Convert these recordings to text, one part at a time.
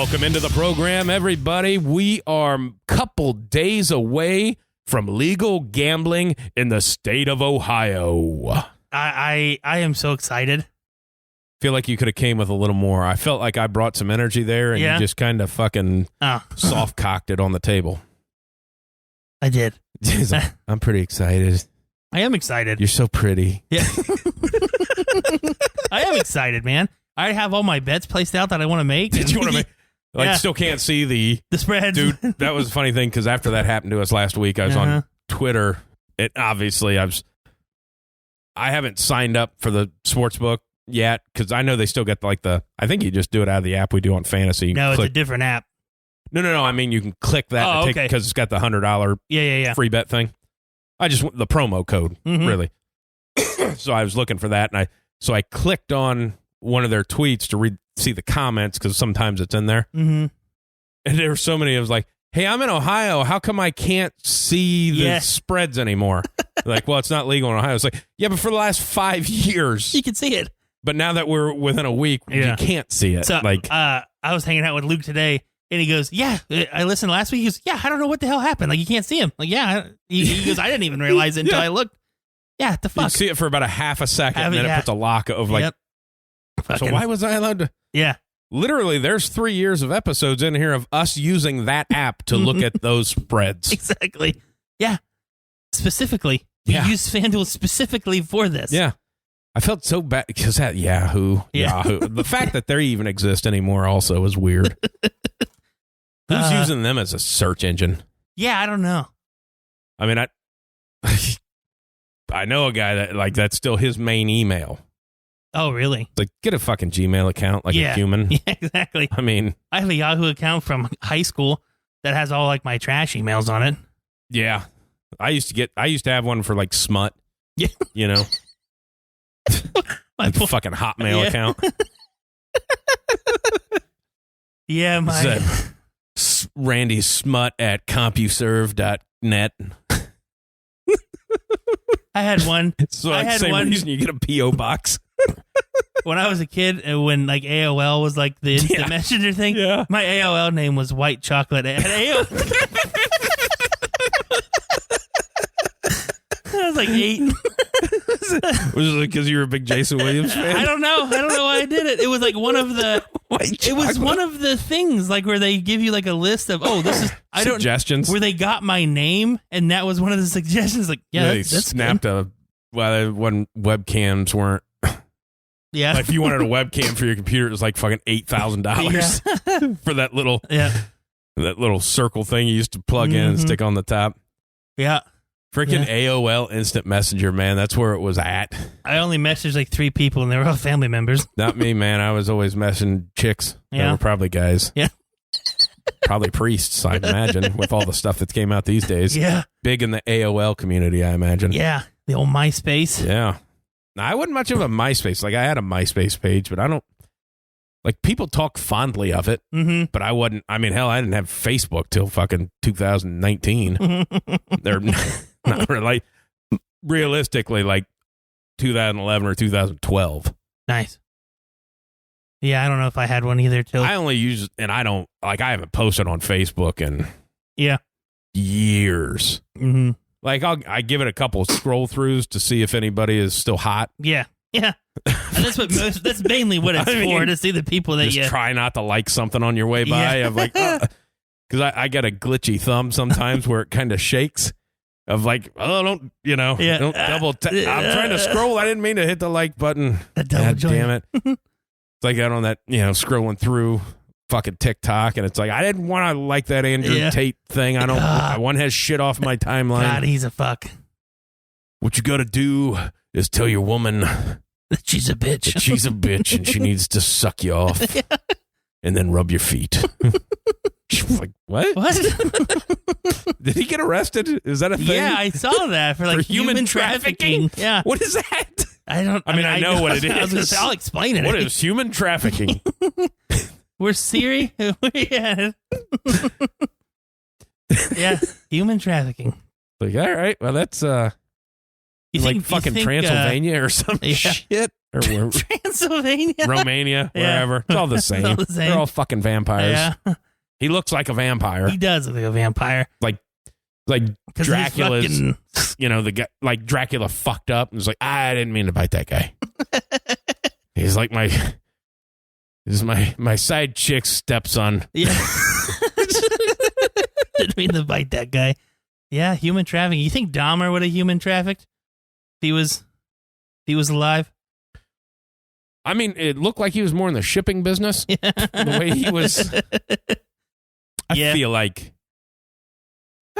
Welcome into the program, everybody. We are a couple days away from legal gambling in the state of Ohio. I am so excited. Feel like you could have came with a little more. I felt like I brought some energy there, and you just kind of fucking soft-cocked it on the table. I did. I'm pretty excited. I am excited. You're so pretty. Yeah. I am excited, man. I have all my bets placed out that I want to make. Did you want to make? Like, still can't see the spreads. Dude, that was a funny thing, because after that happened to us last week, I was on Twitter. Obviously, I haven't signed up for the sportsbook yet, because I know they still get like I think you just do it out of the app we do on fantasy. No, it's a different app. No. I mean, you can click that because it's got the $100 free bet thing. I just want the promo code, really. So I was looking for that, and I clicked on one of their tweets to see the comments, because sometimes it's in there. Mm-hmm. And there were so many. It was like, hey, I'm in Ohio. How come I can't see the spreads anymore? Like, well, it's not legal in Ohio. It's like, yeah, but for the last 5 years. You can see it. But now that we're within a week, you can't see it. So, I was hanging out with Luke today, and he goes, yeah, I listened last week. He goes, yeah, I don't know what the hell happened. Like, you can't see him. Like, yeah. He goes, I didn't even realize it until I looked. Yeah, what the fuck? You see it for about a half a second, and then it puts a lock of like, so why was I allowed to? Yeah. Literally, there's 3 years of episodes in here of us using that app to look at those spreads. Exactly. Yeah. Specifically. You use FanDuel specifically for this. Yeah. I felt so bad because that Yahoo. The fact that they even exist anymore also is weird. Who's using them as a search engine? Yeah, I don't know. I mean, I know a guy that that's still his main email. Oh, really? Like, get a fucking Gmail account like a human. Yeah, exactly. I mean, I have a Yahoo account from high school that has all like my trash emails on it. Yeah. I used to have one for like smut. Yeah. You know? Like fucking Hotmail account. Yeah, my Randy Smut at CompuServe.net. I had one. So I had same reason you get a P.O. box. When I was a kid, and when like AOL was like the instant messenger thing, my AOL name was White Chocolate. At AOL. I was like 8. Was it because you were a big Jason Williams fan? I don't know why I did it. It was like one of the one of the things like where they give you like a list of this is suggestions where they got my name, and that was one of the suggestions. Like they that's snapped good. when webcams weren't. Yeah, like if you wanted a webcam for your computer, it was like fucking $8,000 for that little circle thing you used to plug in and stick on the top. Yeah. Freaking AOL Instant Messenger, man. That's where it was at. I only messaged like 3 people, and they were all family members. Not me, man. I was always messaging chicks. Yeah. They were probably guys. Yeah. Probably priests, I imagine, with all the stuff that came out these days. Yeah. Big in the AOL community, I imagine. Yeah. The old MySpace. Yeah. Now, I wasn't much of a MySpace. Like, I had a MySpace page, but I don't. Like, people talk fondly of it, but I wasn't. I mean, hell, I didn't have Facebook till fucking 2019. They're not really, realistically, like 2011 or 2012. Nice. Yeah, I don't know if I had one either. I only use, and I don't, like, I haven't posted on Facebook in years. Mm-hmm. Like, I give it a couple scroll throughs to see if anybody is still hot. Yeah. Yeah. And that's mainly what it's for, to see the people that just try not to like something on your way by. I'm like, because I get a glitchy thumb sometimes where it kind of shakes. Of like, don't double tap. I'm trying to scroll. I didn't mean to hit the like button. God damn it. It's like out on that, scrolling through fucking TikTok, and it's like, I didn't want to like that Andrew Tate thing. One has shit off my timeline. God, he's a fuck. What you got to do is tell your woman that she's a bitch. That she's a bitch, and she needs to suck you off and then rub your feet. Like, what? Did he get arrested? Is that a thing? Yeah, I saw that for human trafficking. Yeah. What is that? I know what it is. I was gonna say, I'll explain it. What is human trafficking? We're serious. Yeah, human trafficking. Like, all right, well, that's you think Transylvania or some shit. or Transylvania, Romania, wherever. It's all the same. All the same. They're all fucking vampires. Yeah. He looks like a vampire. He does look like a vampire. Like Dracula's, the guy, like Dracula fucked up and was like, I didn't mean to bite that guy. He's like my side chick's stepson. Yeah. Didn't mean to bite that guy. Yeah, human trafficking. You think Dahmer would have human trafficked if he was alive? I mean, it looked like he was more in the shipping business. Yeah. The way he was. I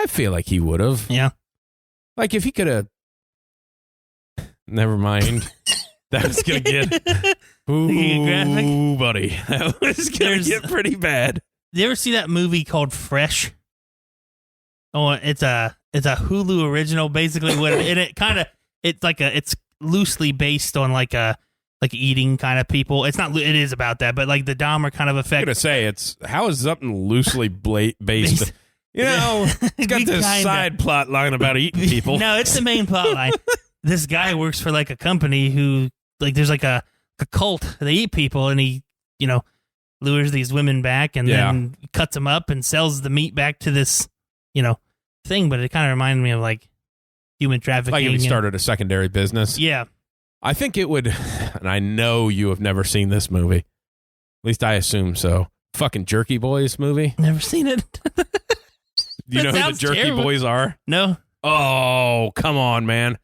feel like he would have. Yeah. Like if he could have. Never mind. That was going to get. Ooh, buddy. That was going to get pretty bad. You ever see that movie called Fresh? Oh, it's a Hulu original, basically. It's loosely based on like eating kind of people. It's not. It is about that, but like the Dahmer kind of effect. I'm gonna say how is something loosely based? It's got this side plot line about eating people. No, it's the main plot line. This guy works for like a company who there's like a cult. They eat people, and he lures these women back and then cuts them up and sells the meat back to this thing. But it kind of reminded me of like human trafficking. Like if he started a secondary business. Yeah. I think it would, and I know you have never seen this movie. At least I assume so. Fucking Jerky Boys movie. Never seen it. You know who the Jerky Boys are? No. Oh, come on, man.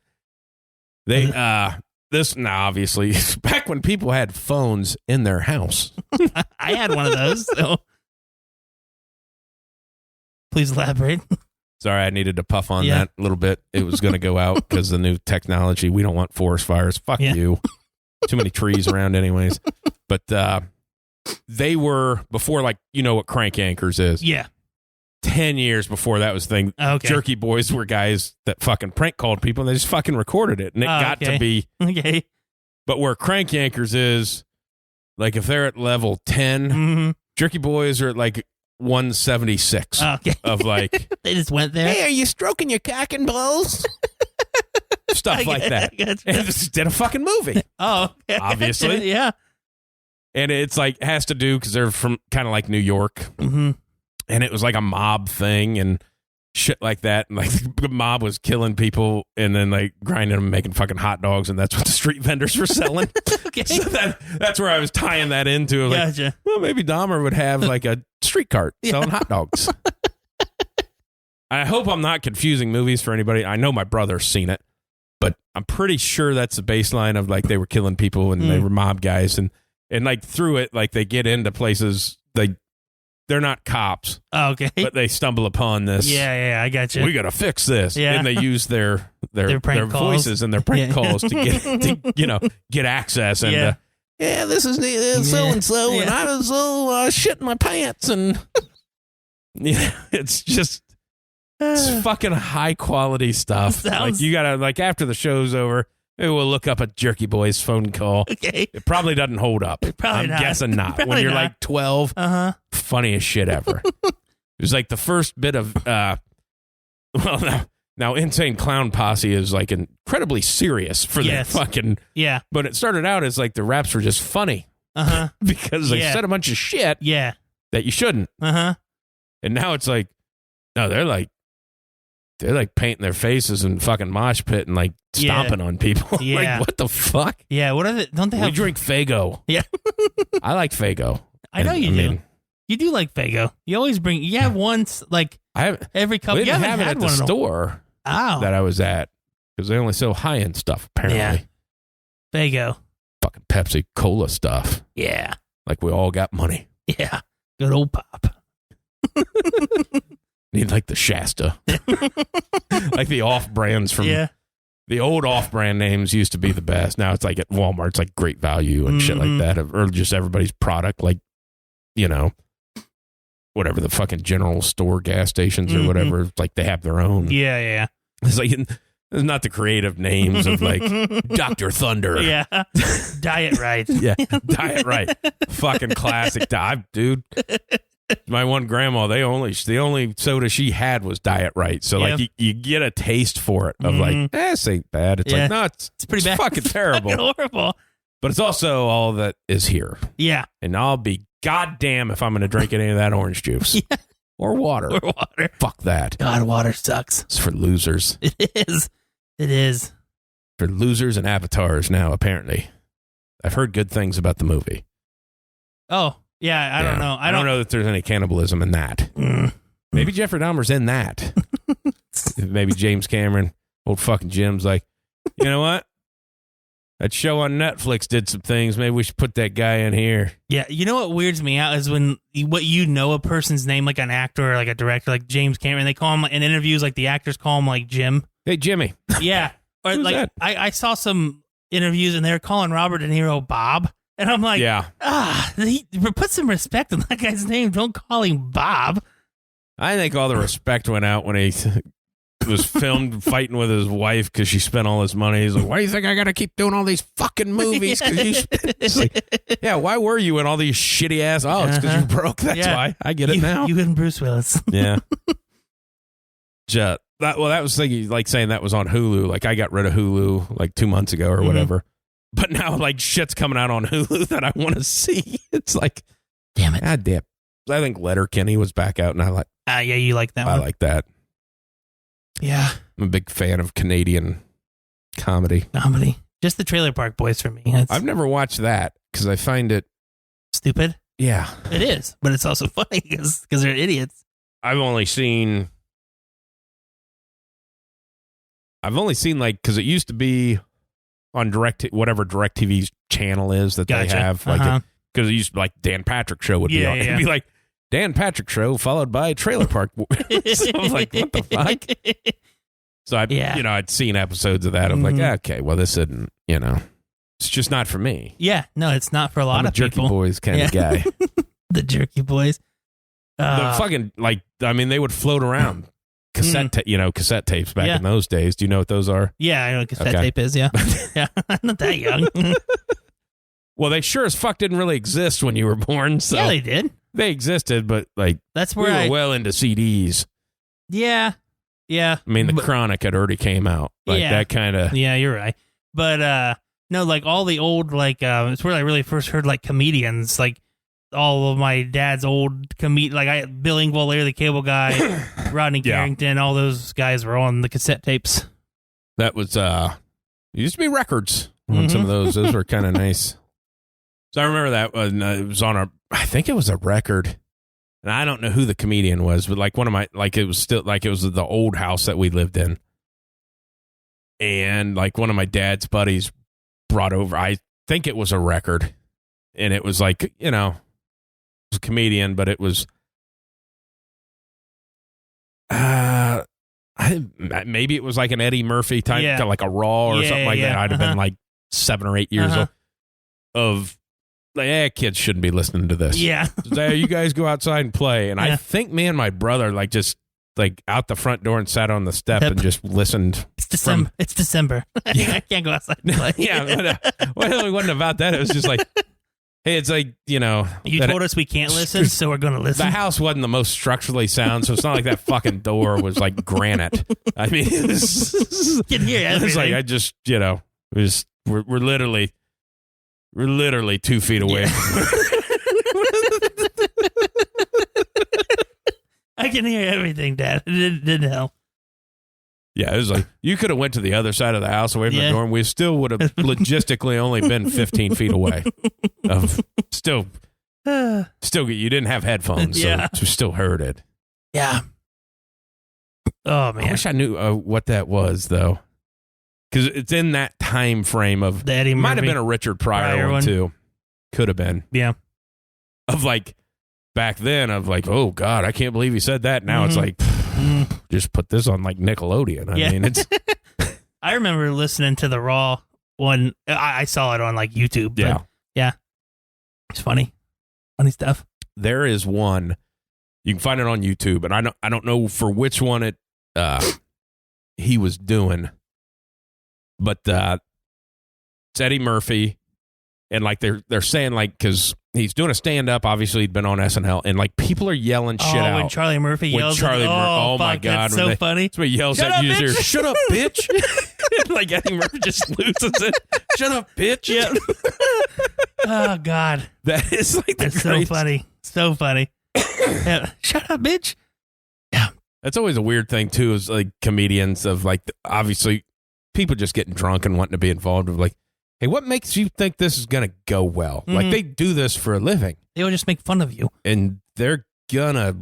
They obviously back when people had phones in their house. I had one of those. So please elaborate. Sorry, I needed to puff on that a little bit. It was going to go out because the new technology. We don't want forest fires. Fuck you. Too many trees around anyways. But they were before, like, what crank anchors is. Yeah. 10 years before that was the thing. Okay. Jerky Boys were guys that fucking prank called people and they just fucking recorded it. And it got to be. Okay. But where crank anchors is, like if they're at level 10, Jerky Boys are at like 176 of like they just went there. Hey, are you stroking your cock and balls? Stuff like that. And just did a fucking movie. Oh, obviously, yeah. And it's like has to do because they're from kind of like New York, and it was like a mob thing and shit like that. And like the mob was killing people and then like grinding them, making fucking hot dogs, and that's what the street vendors were selling. Okay, so that's where I was tying that into. Like, gotcha. Well, maybe Dahmer would have like a street cart selling hot dogs. I hope I'm not confusing movies for anybody. I know my brother's seen it, but I'm pretty sure that's the baseline of like they were killing people and they were mob guys and like through it, like they get into places they're not cops. Oh, okay. But they stumble upon this. Yeah, I got you. We got to fix this. Yeah. And they use their voices and their prank calls to get access and this is so and so and I was shitting my pants and it's just it's fucking high quality stuff. Like you gotta after the show's over, maybe we'll look up a Jerky Boys phone call. Okay. It probably doesn't hold up. I'm guessing not. When you're like 12, funniest shit ever. It was like the first bit of now Insane Clown Posse is like incredibly serious for their fucking but it started out as like the raps were just funny. Because they said a bunch of shit that you shouldn't. And now it's like no, they're like painting their faces and fucking mosh pit and like stomping on people. Like what the fuck? Yeah, what are they? Don't they have? We drink Faygo. Yeah, I like Faygo. I know you do. You do like Faygo. You always bring. You have once like every couple. We didn't have it at the store that I was at because they only sell high end stuff apparently. Yeah. Faygo. Fucking Pepsi Cola stuff. Yeah. Like we all got money. Yeah. Good old pop. Need like the Shasta. Like the off brands from the old off brand names used to be the best. Now it's like at Walmart, it's like Great Value and shit like that. Or just everybody's product, like, whatever the fucking general store gas stations or whatever. Like they have their own. Yeah. It's like it's not the creative names of like Dr. Thunder. Yeah. Diet Right. Yeah. Diet Right. Fucking classic dude. My one grandma, the only soda she had was Diet Right. So like you get a taste for it of like, this ain't bad. It's like, no, it's pretty bad. Fucking terrible. Fucking horrible. But it's also all that is here. Yeah. And I'll be goddamn if I'm going to drink any of that orange juice. Yeah. Or water. Or water. Fuck that. God, water sucks. It's for losers. It is. It is. For losers and avatars now, apparently. I've heard good things about the movie. Oh, yeah, I don't know. I don't know that there's any cannibalism in that. Maybe Jeffrey Dahmer's in that. Maybe James Cameron, old fucking Jim's like, you know what? That show on Netflix did some things. Maybe we should put that guy in here. Yeah, you know what weirds me out is when a person's name, like an actor or like a director, like James Cameron, they call him in interviews, like the actors call him like Jim. Hey, Jimmy. Yeah. Or Who's like that? I saw some interviews and they were calling Robert De Niro Bob. And I'm like, put some respect on that guy's name. Don't call him Bob. I think all the respect went out when he was filmed fighting with his wife because she spent all his money. He's like, why do you think I got to keep doing all these fucking movies? It's like, yeah, why were you in all these shitty ass? Oh, it's because you broke. That's why. I get it now. You and Bruce Willis. Yeah. That was thinking, like saying that was on Hulu. Like I got rid of Hulu like 2 months ago or whatever. But now like shit's coming out on Hulu that I want to see. It's like, damn it. God damn. I think Letterkenny was back out and I like. Yeah, you like that one. I like that. Yeah. I'm a big fan of Canadian comedy. Just the Trailer Park Boys for me. I've never watched that because I find it stupid. Yeah. It is, but it's also funny because they're idiots. I've only seen like, because it used to be on whatever DirecTV's channel is that they have. Like, because it used to be like Dan Patrick Show would be on. It'd be like Dan Patrick Show followed by Trailer Park. So I was like, what the fuck? So I'd seen episodes of that. I'm like, okay, well, this isn't, it's just not for me. Yeah, no, it's not for a lot of people. I'm a Jerky Boys kind of guy. The Jerky Boys. The fucking, like, I mean, they would float around cassette tapes back in those days. Do you know what those are? Yeah, I know what cassette tape is, yeah. Yeah, I'm not that young. Well, they sure as fuck didn't really exist when you were born. So yeah, they did. They existed, but like that's where we were well into CDs. Yeah. I mean, the Chronic had already came out. Like that kind of. Yeah, you're right. But no, like all the old it's where I really first heard like comedians, like all of my dad's old Bill Engvall, the Cable Guy, Rodney Carrington, all those guys were on the cassette tapes. That was used to be records on some of those. Those were kind of nice. So I remember that it was on I think it was a record, and I don't know who the comedian was, but like one of my, like it was the old house that we lived in, and like one of my dad's buddies brought over, I think it was a record, and it was like, it was a comedian, but it was maybe it was like an Eddie Murphy type, like a Raw or something like that. I'd have been like 7 or 8 years old. Of like, kids shouldn't be listening to this. Yeah. You guys go outside and play. And I think me and my brother like just like out the front door and sat on the step and just listened. It's December. It's December. Yeah. I can't go outside and play. Yeah. But, it wasn't about that. It was just like, hey, it's like, You told us we can't listen, so we're going to listen. The house wasn't the most structurally sound, so it's not like that fucking door was like granite. I mean, it was. Can hear everything. It's like, I just, we're literally 2 feet away. Yeah. I can hear everything, Dad. It didn't help. Yeah, it was like, you could have went to the other side of the house away from the dorm. We still would have logistically only been 15 feet away. Still, you didn't have headphones, so you still heard it. Yeah. Oh, man. I wish I knew what that was, though. Because it's in that time frame of the Eddie Murphy. Might have been a Richard Pryor one too. Could have been. Yeah. Of like back then of like, oh God, I can't believe he said that. Now it's like just put this on like Nickelodeon. I mean, it's I remember listening to the Raw one. I saw it on like YouTube. But yeah. It's funny. Funny stuff. There is one. You can find it on YouTube, and I don't know for which one he was doing. But it's Eddie Murphy, and like they're saying like, because he's doing a stand-up. Obviously, he'd been on SNL, and like people are yelling shit out. When Charlie Murphy yells, oh my God, that's so funny. That's what he yells at you. Shut up, bitch! Like Eddie Murphy just loses it. Shut up, bitch! Yep. Oh God, that is like that's so funny. So funny. Yeah. Shut up, bitch. Yeah, that's always a weird thing too. Is like comedians of like obviously people just getting drunk and wanting to be involved with like. Hey, what makes you think this is going to go well? Mm-hmm. Like, they do this for a living. They'll just make fun of you. And they're going to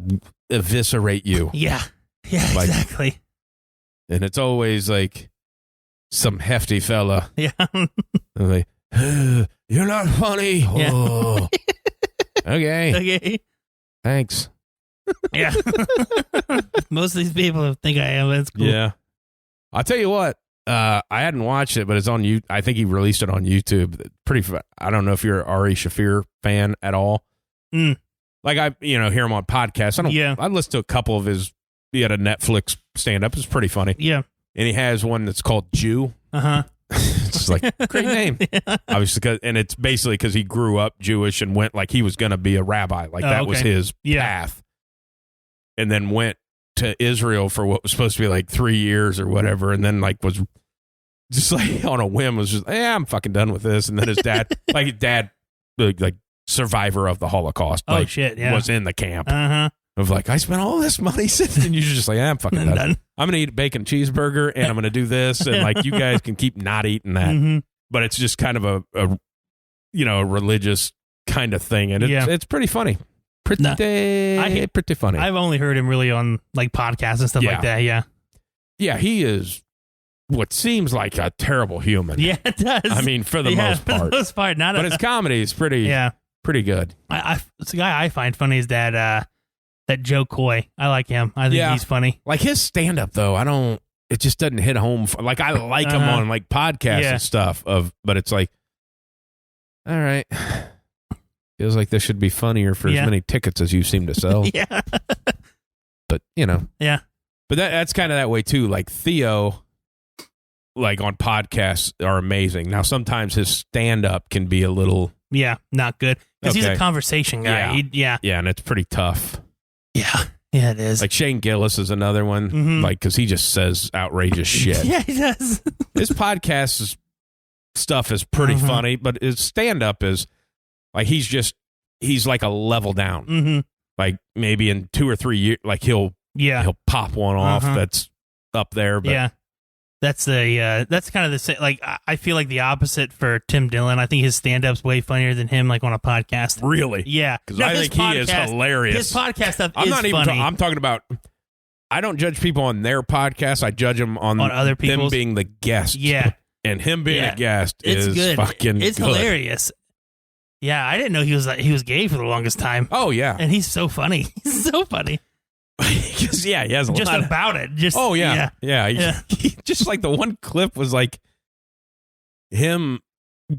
eviscerate you. Yeah. Yeah, like, exactly. And it's always like some hefty fella. Yeah. Like, you're not funny. Yeah. Oh. Okay. Thanks. Yeah. Most of these people think I am. That's cool. Yeah. I'll tell you what. I hadn't watched it, but it's on you. I think he released it on YouTube. I don't know if you're an Ari Shaffir fan at all. Like I hear him on podcasts. I listened to a couple of his. He had a Netflix stand up. It's pretty funny. Yeah, and he has one that's called Jew. It's just like great name, obviously, and it's basically because he grew up Jewish and went like he was going to be a rabbi. Like that was his path, and then went to Israel for what was supposed to be like 3 years or whatever, and then like was just like on a whim was just I'm fucking done with this. And then his dad like survivor of the Holocaust was in the camp of like I spent all this money sitting, and you're just like I'm fucking done. I'm gonna eat a bacon cheeseburger and I'm gonna do this, and like you guys can keep not eating that. But it's just kind of a religious kind of thing, and it's pretty funny. Pretty funny. I've only heard him really on like podcasts and stuff like that. Yeah, he is what seems like a terrible human. Yeah, it does. I mean, for the most part. But his comedy is pretty good. It's a guy I find funny is that Joe Coy. I like him. I think he's funny. Like his stand up though, it just doesn't hit home. Like I like him on like podcasts and stuff but it's like, all right. Feels like this should be funnier for as many tickets as you seem to sell. Yeah. But, Yeah. But that's kind of that way, too. Like, Theo, like, on podcasts are amazing. Now, sometimes his stand-up can be a little... Yeah, not good. Because he's a conversation guy. Yeah, and it's pretty tough. Yeah. Yeah, it is. Like, Shane Gillis is another one. Like, because he just says outrageous shit. Yeah, he does. His podcast stuff is pretty funny, but his stand-up is... Like he's like a level down. Like maybe in 2 or 3 years, like he'll pop one off that's up there. But that's kind of the same. Like I feel like the opposite for Tim Dillon. I think his stand up's way funnier than him. Like on a podcast. Really? Yeah, because I think he is hilarious. His podcast stuff I'm is not even. funny. I'm talking about. I don't judge people on their podcast. I judge them on other people's. Them being the guest. Yeah, and him being a guest is good. Fucking. It's good. Hilarious. Yeah, I didn't know he was gay for the longest time. Oh yeah, and he's so funny. He's so funny. Because he has a just lot about it. Just yeah. He just like the one clip was like him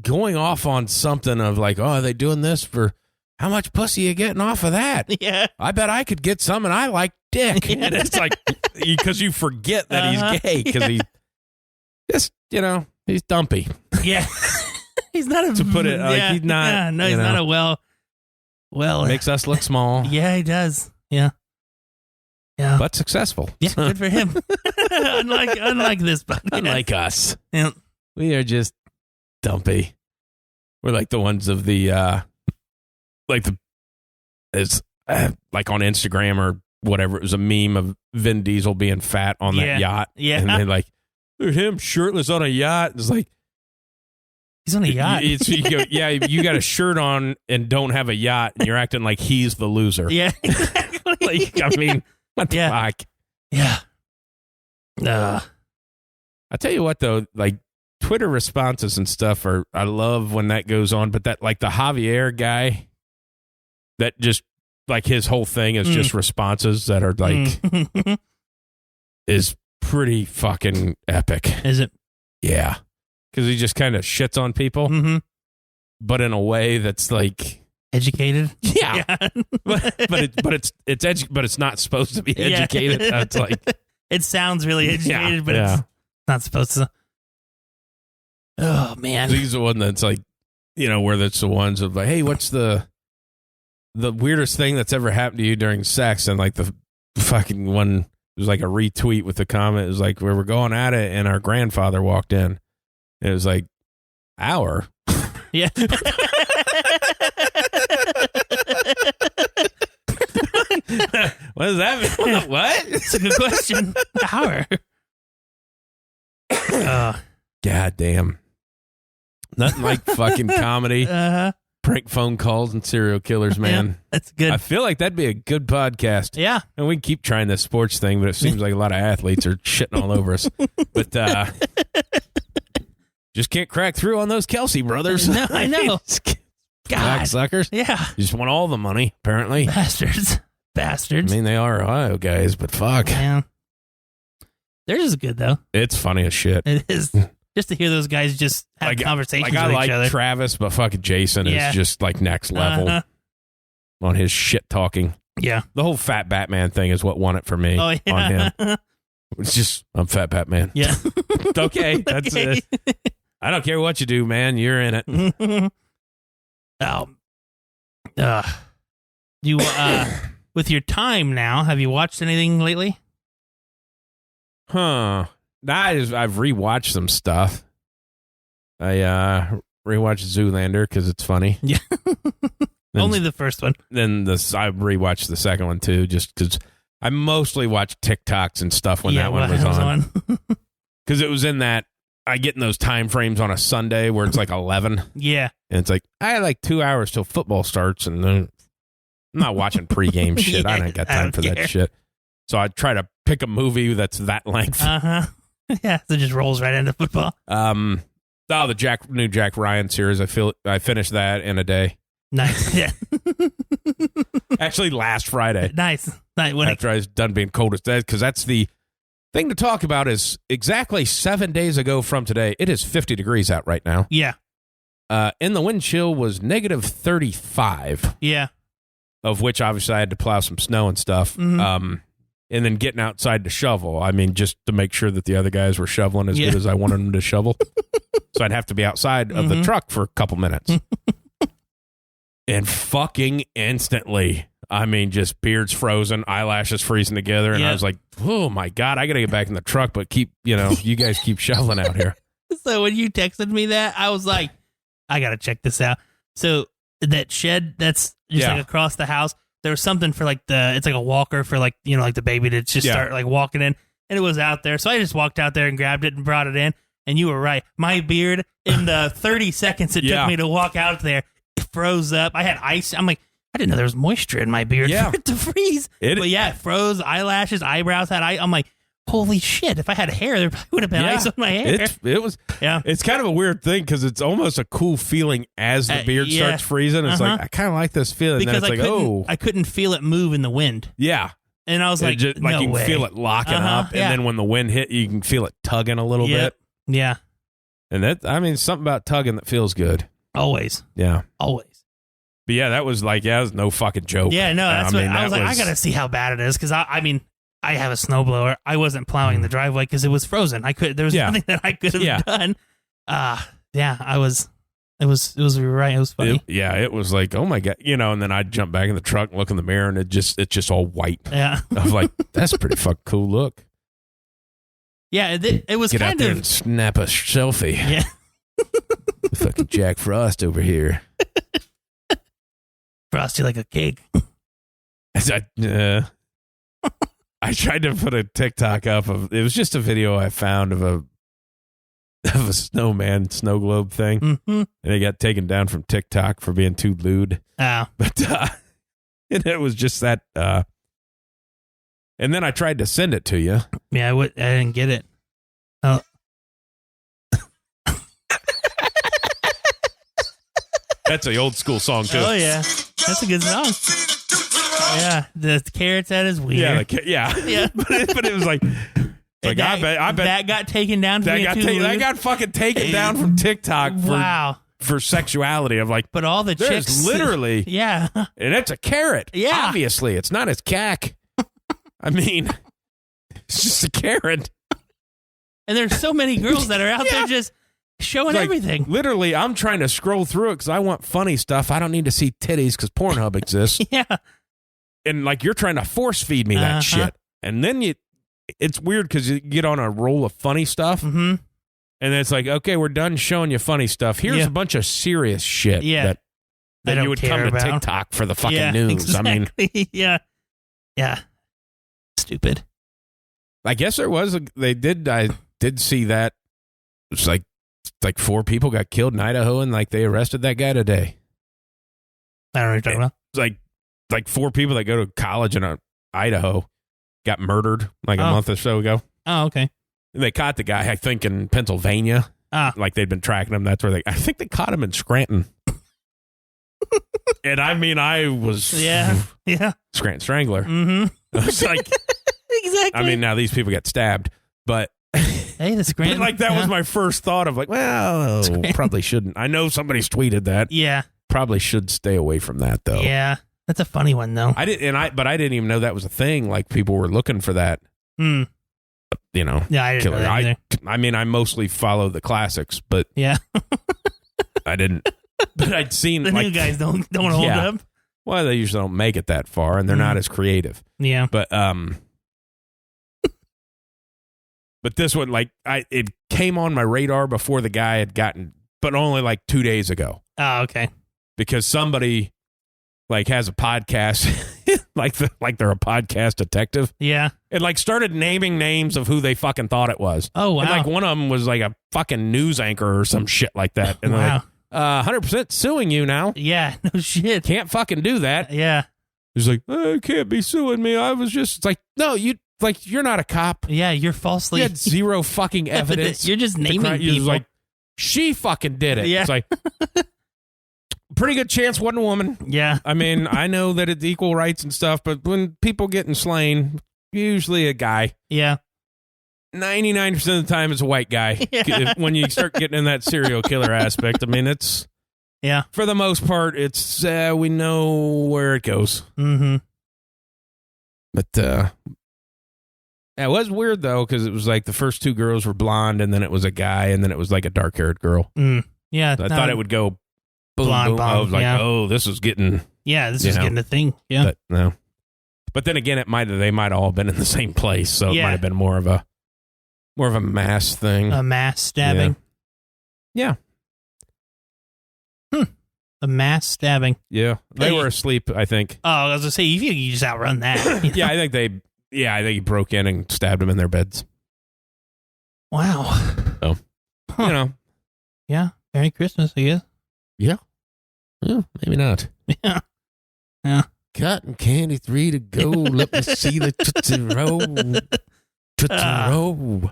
going off on something of like, oh, are they doing this for how much pussy you getting off of that? Yeah, I bet I could get some, and I like dick. And it's like because you forget that he's gay because he just he's dumpy. Yeah. He's not a... To put it, like, he's not... Yeah, no, he's not a well... Makes us look small. Yeah, he does. Yeah. Yeah. But successful. Yeah, good for him. unlike this podcast. Unlike us. Yeah. We are just dumpy. We're like the ones of the... like on Instagram or whatever. It was a meme of Vin Diesel being fat on that yacht. Yeah. And they like, look at him shirtless on a yacht. It's like... He's on a yacht. You got a shirt on and don't have a yacht, and you're acting like he's the loser. Yeah, exactly. Like, I mean, what the fuck? Yeah. I tell you what, though, like Twitter responses and stuff I love when that goes on, but that like the Javier guy, that just like his whole thing is just responses that are like is pretty fucking epic. Is it? Yeah. Because he just kind of shits on people, but in a way that's like educated. Yeah, but it's not supposed to be educated. It's like it sounds really educated, but it's not supposed to. Oh man, he's the one that's like, where that's the ones of like, hey, what's the the weirdest thing that's ever happened to you during sex, and like the fucking one was like a retweet with the comment. It was like we were going at it, and our grandfather walked in. It was like, our? Yeah. What does that mean? What? It's a good question. Our? God damn. Nothing like fucking comedy, prank phone calls, and serial killers, man. Yeah, that's good. I feel like that'd be a good podcast. Yeah. And we can keep trying this sports thing, but it seems like a lot of athletes are shitting all over us. But just can't crack through on those Kelsey brothers. No, I know. God. Suckers. Yeah. You just want all the money, apparently. Bastards. I mean, they are Ohio guys, but fuck. Yeah. Theirs is good, though. It's funny as shit. It is. Just to hear those guys just have conversations with each other. Travis, but fucking Jason is just like next level on his shit talking. Yeah. The whole Fat Batman thing is what won it for me on him. It's just, I'm Fat Batman. Yeah. Okay. That's it. I don't care what you do, man. You're in it. You with your time now, have you watched anything lately? I've rewatched some stuff. I rewatched Zoolander because it's funny. Yeah. Only the first one. Then I rewatched the second one too, just because I mostly watched TikToks and stuff when that one was on. Because it was in that, I get in those time frames on a Sunday where it's like 11. Yeah. And it's like, I had like 2 hours till football starts, and then I'm not watching pregame shit. I don't got time for that shit. So I try to pick a movie that's that length. Yeah, so it just rolls right into football. The new Jack Ryan series, I finished that in a day. Nice. Yeah. Actually, last Friday. Nice. After I was done being cold as dead, because that's the thing to talk about is exactly 7 days ago from today, it is 50 degrees out right now. Yeah. And the wind chill was negative 35. Yeah. Of which, obviously, I had to plow some snow and stuff. Mm-hmm. And then getting outside to shovel. I mean, just to make sure that the other guys were shoveling as good as I wanted them to shovel. So I'd have to be outside of the truck for a couple minutes. And fucking instantly, I mean, just beards frozen, eyelashes freezing together. And I was like, oh my God, I got to get back in the truck, but you guys keep shoveling out here. So when you texted me that, I was like, I got to check this out. So that shed that's just like across the house, there was something for like it's like a walker for like, like the baby to just start like walking in, and it was out there. So I just walked out there and grabbed it and brought it in. And you were right. My beard, in the 30 seconds it took me to walk out there, it froze up. I had ice. I'm like, I didn't know there was moisture in my beard for it to freeze. But it froze, eyelashes, eyebrows had ice. I'm like, holy shit, if I had hair, there probably would have been ice on my hair. It was. Yeah. It's kind of a weird thing because it's almost a cool feeling as the beard starts freezing. It's like, I kind of like this feeling. Because then it's I couldn't feel it move in the wind. Yeah. And I was like, you can feel it locking up. And then when the wind hit, you can feel it tugging a little bit. Yeah. And something about tugging that feels good. Always. Yeah. Always. But yeah, that was like, it was no fucking joke. Yeah, no, that's what I was like, I got to see how bad it is. Because I mean, I have a snowblower. I wasn't plowing the driveway because it was frozen. There was nothing that I could have done. I was. It was right. It was funny. It was like, oh my God, and then I'd jump back in the truck and look in the mirror, and it's just all white. Yeah, I was like, that's a pretty fucking cool look. Yeah, it was Get kind out there of and snap a selfie. Yeah, fucking Jack Frost over here. Frosty like a cake. I tried to put a TikTok up it was just a video I found of a snowman snow globe thing, and it got taken down from TikTok for being too lewd. Oh, but and it was just that. And then I tried to send it to you. Yeah, I didn't get it. Oh. That's an old school song too. Oh yeah, that's a good song. Yeah, the carrots at his weird. Yeah. but it was like I bet that got taken down. That got fucking taken down from TikTok. For sexuality of like, but all the chicks literally, and it's a carrot. Yeah, obviously, it's not his cack. I mean, it's just a carrot. And there's so many girls that are out there just showing everything. Literally, I'm trying to scroll through it because I want funny stuff. I don't need to see titties because Pornhub exists. Yeah. And like you're trying to force feed me that shit. And then it's weird because you get on a roll of funny stuff. Mm-hmm. And then it's like, okay, we're done showing you funny stuff. Here's a bunch of serious shit that you would come to TikTok for the fucking news. Exactly. I mean, yeah. Stupid. I guess there was. I did see that. It's like 4 people got killed in Idaho, and like they arrested that guy today. I don't know what you're talking about. It's like 4 people that go to college in Idaho got murdered like a month or so ago. Oh, okay. They caught the guy, I think, in Pennsylvania. Like they'd been tracking him. That's where I think they caught him in Scranton. And I mean, I was Scranton Strangler. Mm-hmm. I was like, exactly. I mean, now these people get stabbed, but hey, the Scranton. But like that was my first thought of like, well, probably shouldn't. I know somebody's tweeted that. Yeah, probably should stay away from that though. Yeah, that's a funny one though. I didn't even know that was a thing. Like people were looking for that. You know, yeah, I didn't know that either. I mean, I mostly follow the classics, but yeah, I didn't. But I'd seen the new guys don't hold up. Well, they usually don't make it that far, and they're not as creative. Yeah, but this one, like, it came on my radar before the guy had gotten, but only like 2 days ago. Oh, okay. Because somebody like has a podcast, like they're a podcast detective. Yeah, it like started naming names of who they fucking thought it was. Oh wow! And like one of them was like a fucking news anchor or some shit like that. And they're like, 100% suing you now. Yeah, no shit. Can't fucking do that. Yeah. He's like, you can't be suing me. I was just, it's like, no, you're not a cop. Yeah, you're falsely. You had zero fucking evidence. You're just naming people. You're like, she fucking did it. Yeah. It's like, pretty good chance wasn't a woman. Yeah. I mean, I know that it's equal rights and stuff, but when people getting slain, usually a guy. Yeah. 99% of the time it's a white guy. Yeah. When you start getting in that serial killer aspect, I mean, it's, for the most part, it's, we know where it goes. Mm-hmm. But, it was weird, though, because it was like the first 2 girls were blonde, and then it was a guy, and then it was like a dark-haired girl. Yeah. So I thought it would go boom, blonde, boom. I was like, oh, this is getting... Yeah, this is getting a thing. Yeah. But, no. But then again, they might have all been in the same place, so it might have been more of a mass thing. A mass stabbing. Yeah. A mass stabbing. Yeah. They were asleep, I think. Oh, I was going to say, you just outrun that. Yeah, I think he broke in and stabbed them in their beds. Wow. So, you know. Yeah. Merry Christmas, I guess. Yeah. Yeah, maybe not. Yeah. Yeah. Cotton candy 3 to go. Let me see the Tootsie Roll. Tootsie Roll.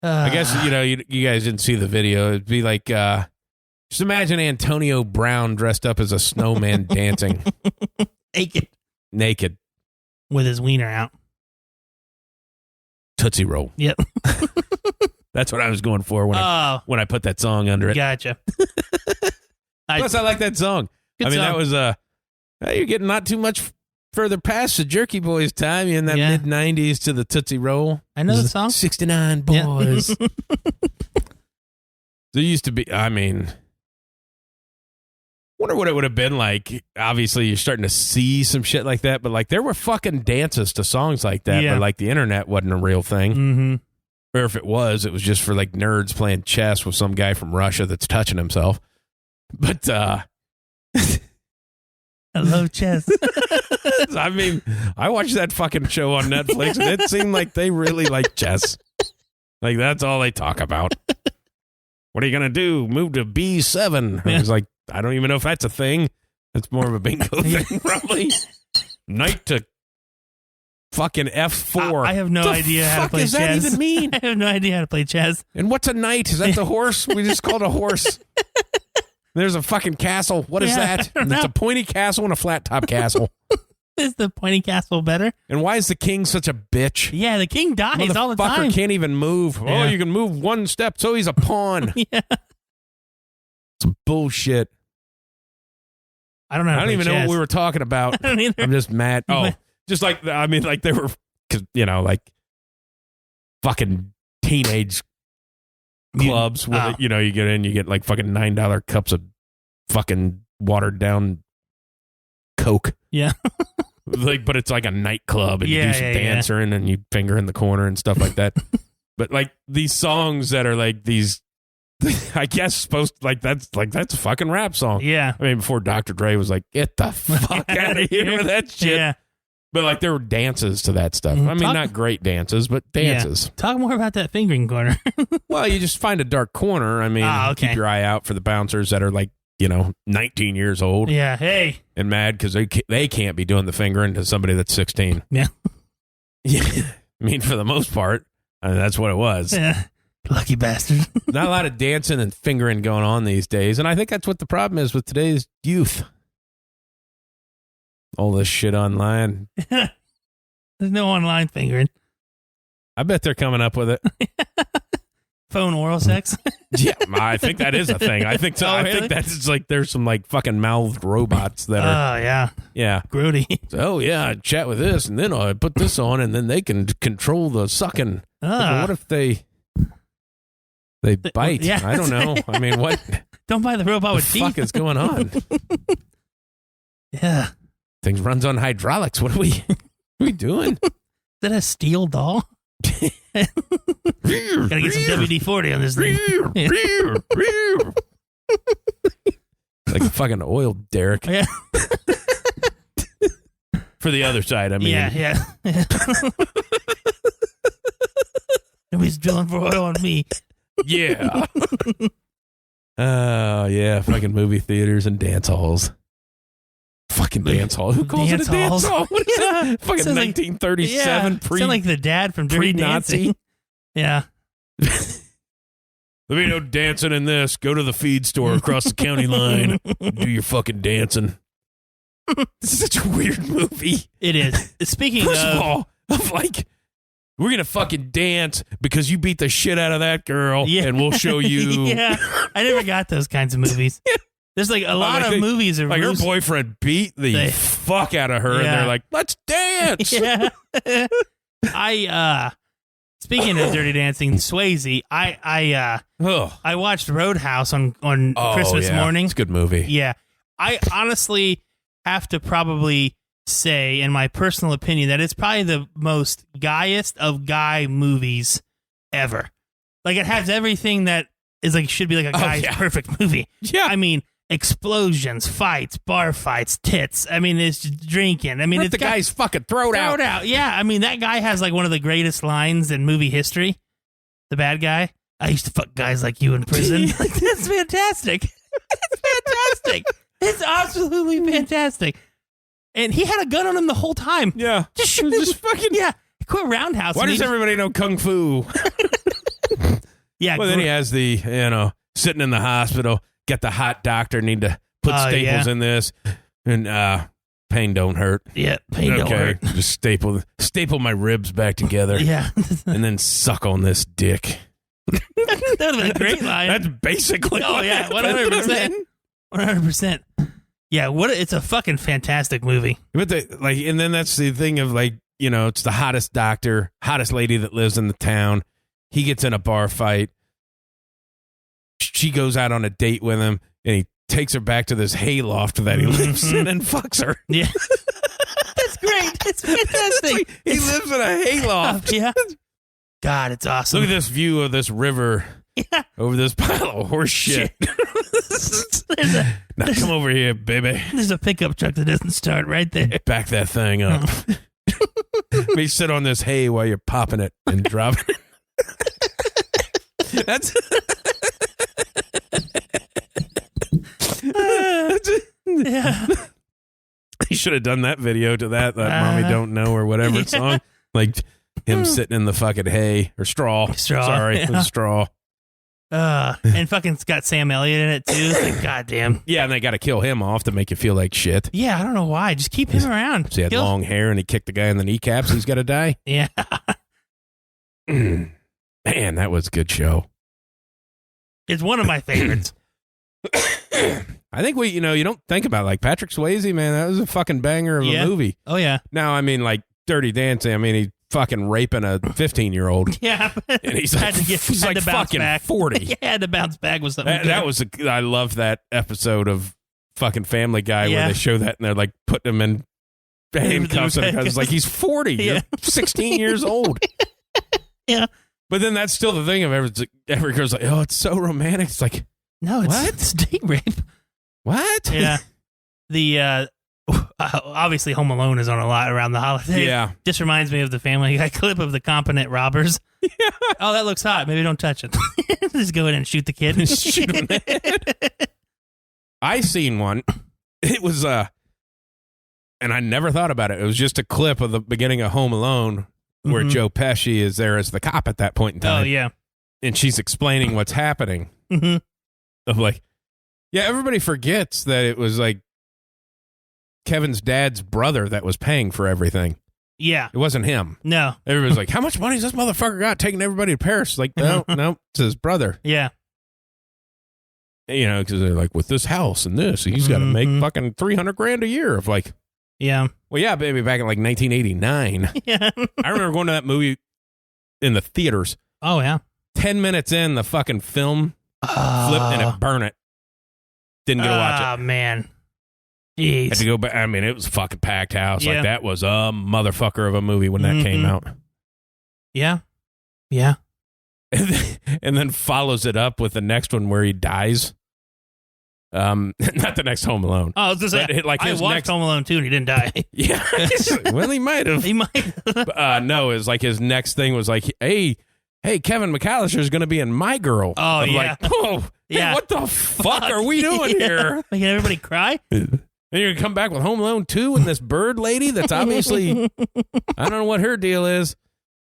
I guess, you guys didn't see the video. It'd be like, just imagine Antonio Brown dressed up as a snowman dancing. Naked. With his wiener out. Tootsie Roll. Yep. That's what I was going for when I put that song under it. Gotcha. Plus, I like that song. Good song. That was, you're getting not too much further past the Jerky Boys time. You're in that mid-90s to the Tootsie Roll. I know the song. 69 Boys. Yeah. There used to be, wonder what it would have been like. Obviously, you're starting to see some shit like that, but like there were fucking dances to songs like that, but like the internet wasn't a real thing. Mm-hmm. Or if it was just for like nerds playing chess with some guy from Russia that's touching himself. But I love chess. I watched that fucking show on Netflix, and it seemed like they really like chess. Like that's all they talk about. What are you gonna do? Move to B7? I was like, I don't even know if that's a thing. That's more of a bingo thing, probably. Knight to fucking F4. I have no idea how to play chess. What does that even mean? I have no idea how to play chess. And what's a knight? Is that the horse? We just called a horse. There's a fucking castle. What is that? It's a pointy castle and a flat top castle. Is the pointy castle better? And why is the king such a bitch? Yeah, the king dies all the time. Fucker can't even move. Yeah. Oh, you can move one step, so he's a pawn. Yeah. Some bullshit. I don't know. I don't even know what we were talking about. I don't either. I'm just mad. Oh, just like, like they were, like fucking teenage clubs where you get in, you get like fucking $9 cups of fucking watered down Coke. Yeah. But it's like a nightclub, and you do some dancing, and you finger in the corner and stuff like that. But like these songs that are like these, I guess supposed to, that's a fucking rap song. Yeah. I mean, before Dr. Dre was like, get the fuck out of here with that shit. Yeah. But like there were dances to that stuff. I mean, not great dances, but dances. Yeah. Talk more about that fingering corner. Well, you just find a dark corner. I mean, keep your eye out for the bouncers that are like, 19 years old. Yeah. Hey. And mad because they can't be doing the fingering to somebody that's 16. Yeah. Yeah. I mean, for the most part, that's what it was. Yeah. Lucky bastard. Not a lot of dancing and fingering going on these days. And I think that's what the problem is with today's youth. All this shit online. There's no online fingering. I bet they're coming up with it. Phone oral sex? Yeah, I think that is a thing. I think so. Oh, I really? think that's like there's some like fucking mouthed robots that are. Oh, yeah. Yeah. Grody. So, I chat with this, and then I put this on, and then they can control the sucking. But what if they bite? Yeah. I don't know. I mean, what? Don't buy the robot with teeth. What the fuck is going on? Yeah. Things runs on hydraulics. What are we doing? Is that a steel doll? Gotta get some WD-40 on this thing. Like a fucking oil derrick. Yeah. For the other side, I mean. Yeah. Nobody's drilling for oil on me. Yeah. Oh, yeah. Fucking movie theaters and dance halls. Fucking dance hall. Who calls it a dance hall? What is it? Fucking sounds 1937 like, sound like the dad from Dirty Dancing. Yeah. Let me know dancing in this. Go to the feed store across the county line. Do your fucking dancing. This is such a weird movie. It is. Speaking First of all, like, we're going to fucking dance because you beat the shit out of that girl, and we'll show you. Yeah. I never got those kinds of movies. There's like a lot of movies. Like her boyfriend beat the fuck out of her, and they're like, let's dance. Yeah. Speaking of Dirty Dancing, Swayze, I watched Roadhouse on Christmas morning. It's a good movie. Yeah. I honestly have to probably say, in my personal opinion, that it's probably the most guyest of guy movies ever. Like, it has everything that is like should be like a guy's perfect movie. Yeah. I mean, explosions, fights, bar fights, tits. I mean, it's drinking. I mean, it's the guy's fucking throat out. Yeah, I mean, that guy has like one of the greatest lines in movie history. The bad guy. I used to fuck guys like you in prison. Like, that's fantastic. It's fantastic. It's absolutely fantastic. And he had a gun on him the whole time. Yeah. Just fucking He quit roundhouse. Why does everybody know kung fu? Yeah. Well, then he has the sitting in the hospital. Get the hot doctor, need to put staples in this, and pain don't hurt. Yeah, pain don't hurt. Just staple my ribs back together. Yeah. And then suck on this dick. That would have been a great line. That's basically 100%. 100%. Yeah, it's a fucking fantastic movie. But and then that's the thing of like, it's the hottest doctor, hottest lady that lives in the town. He gets in a bar fight. She goes out on a date with him, and he takes her back to this hayloft that he lives in and fucks her. Yeah. That's great. It's fantastic. He lives in a hayloft. Yeah. God, it's awesome. Look at this view of this river over this pile of horse shit. Now come over here, baby. There's a pickup truck that doesn't start right there. Back that thing up. Let me sit on this hay while you're popping it and dropping it. That's yeah. He should have done that video to that Mommy Don't Know or whatever song. Like him sitting in the fucking hay or straw. Sorry, it was straw. And fucking it's got Sam Elliott in it too. It's like, goddamn. Yeah, and they got to kill him off to make you feel like shit. Yeah, I don't know why. Just keep him around. So he had long hair and he kicked the guy in the kneecaps. He's got to die. Yeah. Man, that was a good show. It's one of my favorites. I think you don't think about like Patrick Swayze, man. That was a fucking banger of a movie. Oh, yeah. Now, I mean, like Dirty Dancing, I mean, he fucking raping a 15-year-old. Yeah. And he's like, fucking back. 40. He had to bounce back with something. I love that episode of fucking Family Guy where they show that and they're like putting him in handcuffs. And it's like, he's 40. You're 16 years old. Yeah. But then that's still the thing of every girl's like, oh, it's so romantic. It's like, no, it's date rape. What? Yeah. The obviously Home Alone is on a lot around the holidays. Yeah. Just reminds me of the Family Guy clip of the competent robbers. Yeah. Oh, that looks hot. Maybe don't touch it. Just go in and shoot the kid. Shoot him in the head. I seen one. It was and I never thought about it. It was just a clip of the beginning of Home Alone where Joe Pesci is there as the cop at that point in time. Oh, yeah. And she's explaining what's happening. Mm-hmm. Of like, yeah, everybody forgets that it was like Kevin's dad's brother that was paying for everything. Yeah. It wasn't him. No. Everybody's like, how much money has this motherfucker got taking everybody to Paris? Like, no, it's his brother. Yeah. You know, because they're like, with this house and this, he's got to make fucking $300,000 a year of like, yeah. Well, yeah, baby, back in like 1989. Yeah. I remember going to that movie in the theaters. Oh, yeah. 10 minutes in, the fucking film flipped and it burned it. Didn't get to watch it. Oh, man. Jeez. Had to go back. I mean, it was a fucking packed house. Yeah. Like, that was a motherfucker of a movie when that came out. Yeah. Yeah. And then follows it up with the next one where he dies. Not the next Home Alone. Oh, I was just saying, like I watched Home Alone 2 and he didn't die. Yeah. Well, he might have. He might. No, it was like his next thing was like, hey, Kevin McAllister is going to be in My Girl. Oh, I'm yeah. Like, oh, yeah. Hey, what the fuck are we doing here? Making everybody cry? And you're going to come back with Home Alone 2 and this bird lady that's obviously, I don't know what her deal is,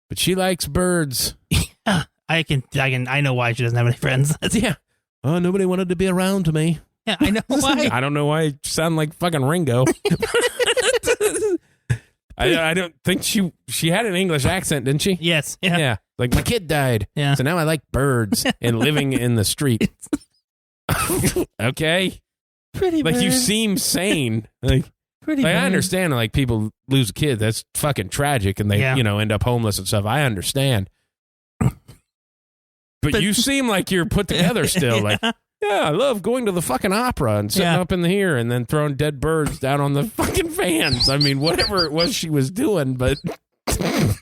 but she likes birds. Yeah. I know why she doesn't have any friends. Yeah. Oh, nobody wanted to be around me. Yeah, I know why. I don't know why I sound like fucking Ringo. I don't think she had an English accent, didn't she? Yes. Yeah. Yeah. Like, my kid died. Yeah. So now I like birds and living in the street. Okay. Pretty like, bird. You seem sane. Like, pretty I understand, like, people lose a kid. That's fucking tragic. And they, end up homeless and stuff. I understand. But you seem like you're put together still. Like, yeah, I love going to the fucking opera and sitting up in here and then throwing dead birds down on the fucking fans. I mean, whatever it was she was doing, but I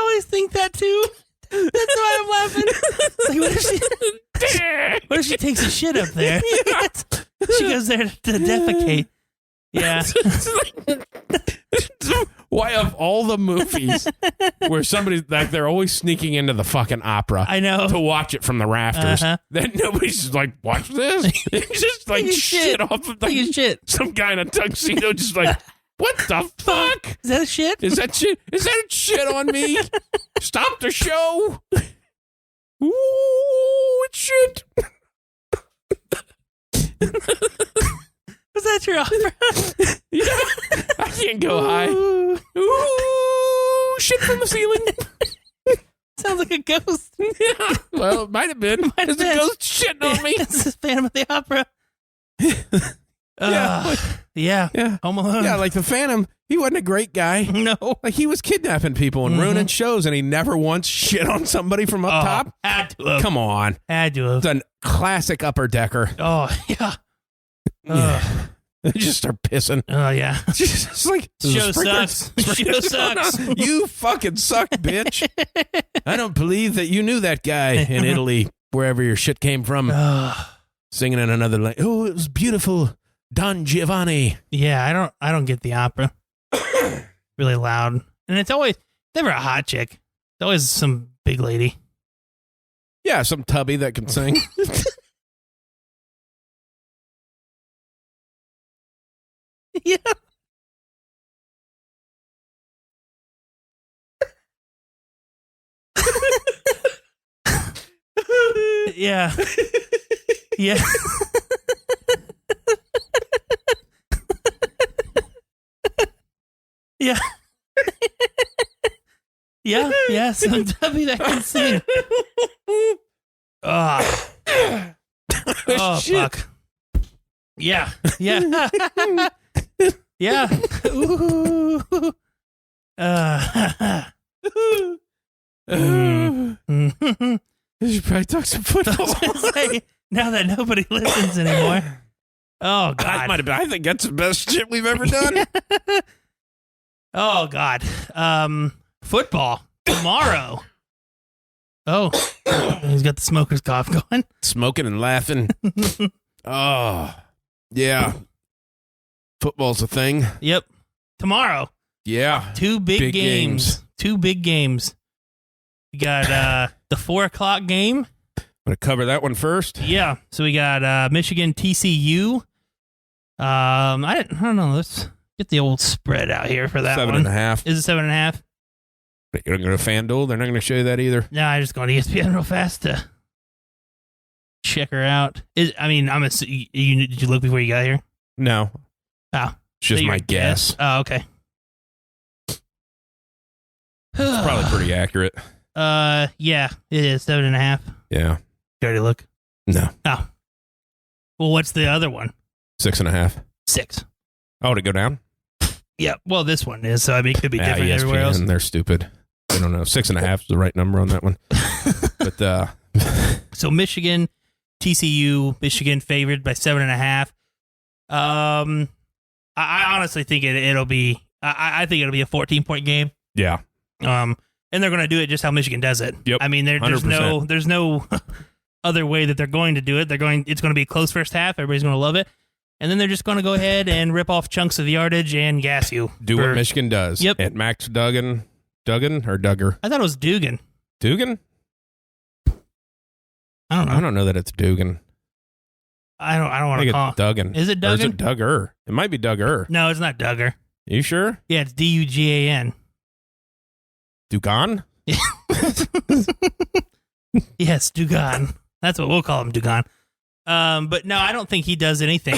always think that too. That's why I'm laughing. Like, what if she takes a shit up there? Yeah. She goes there to defecate. Yeah. Why, of all the movies where somebody's like, they're always sneaking into the fucking opera, I know, to watch it from the rafters, then nobody's just like, watch this. It's just like shit off of some guy in a tuxedo, just like, what the fuck? Is that a shit? Is that shit? Is that shit on me? Stop the show. Ooh, it's shit. Was that your opera? Yeah. I can't go high. Ooh, shit from the ceiling. Sounds like a ghost. Yeah. Well, it might have been. There's a ghost shitting on me. It's the Phantom of the Opera. Yeah. Home Alone. Yeah, like the Phantom, he wasn't a great guy. No. Like, he was kidnapping people and ruining shows, and he never once shit on somebody from up top. Had to have. Come on. Had to have. It's a classic upper decker. Oh, yeah. Yeah. They just start pissing. Oh, yeah. It's like, show sucks. Show sucks. You fucking suck, bitch. I don't believe that you knew that guy in Italy, wherever your shit came from. Singing in another language. Oh, it was beautiful. Don Giovanni. Yeah, I don't get the opera. Really loud. And it's always never a hot chick. It's always some big lady. Yeah, some tubby that can sing. Yeah. Yeah. Yeah. Yeah. Yeah, some tubby that can sing. Oh, fuck. Yeah. Yeah. Yeah. Ooh. You should probably talk some football. Now that nobody listens anymore. Oh, God. I think that's the best shit we've ever done. Oh, God. Football tomorrow. Oh, he's got the smoker's cough going. Smoking and laughing. Oh, yeah. Football's a thing. Yep. Tomorrow. Yeah. Two big games. Two big games. We got the 4:00 game. I'm going to cover that one first. Yeah. So we got Michigan TCU. I don't know. Let's get the old spread out here for that 7.5. Is it 7.5? You're not going to FanDuel? They're not going to show you that either? No, I just going to ESPN real fast to check her out. Did you look before you got here? No. Oh. It's just my guess. Oh, okay. It's probably pretty accurate. Yeah, it is 7.5. Yeah. You already look? No. Oh. Well, what's the other one? 6.5. 6. Oh, to go down? Yeah. Well, this one is, so I mean, it could be different everywhere else. They're stupid. I don't know. 6.5 is the right number on that one. But so Michigan, TCU, Michigan favored by 7.5. I honestly think it'll be. I think it'll be a 14-point game. Yeah. And they're going to do it just how Michigan does it. Yep. I mean, there's no other way that they're going to do it. It's going to be a close first half. Everybody's going to love it. And then they're just going to go ahead and rip off chunks of the yardage and gas you. Do what Michigan does. Yep. At Max Duggan or Duggar? I thought it was Dugan. Dugan? I don't know. I don't know that it's Dugan. I don't want to call it Duggan. Is it Duggan? Or is it Duggar? It might be Duggar. No, it's not Duggar. You sure? Yeah, it's Dugan. Dugan? Yes, Dugan. That's what we'll call him, Dugan. But no, I don't think he does anything.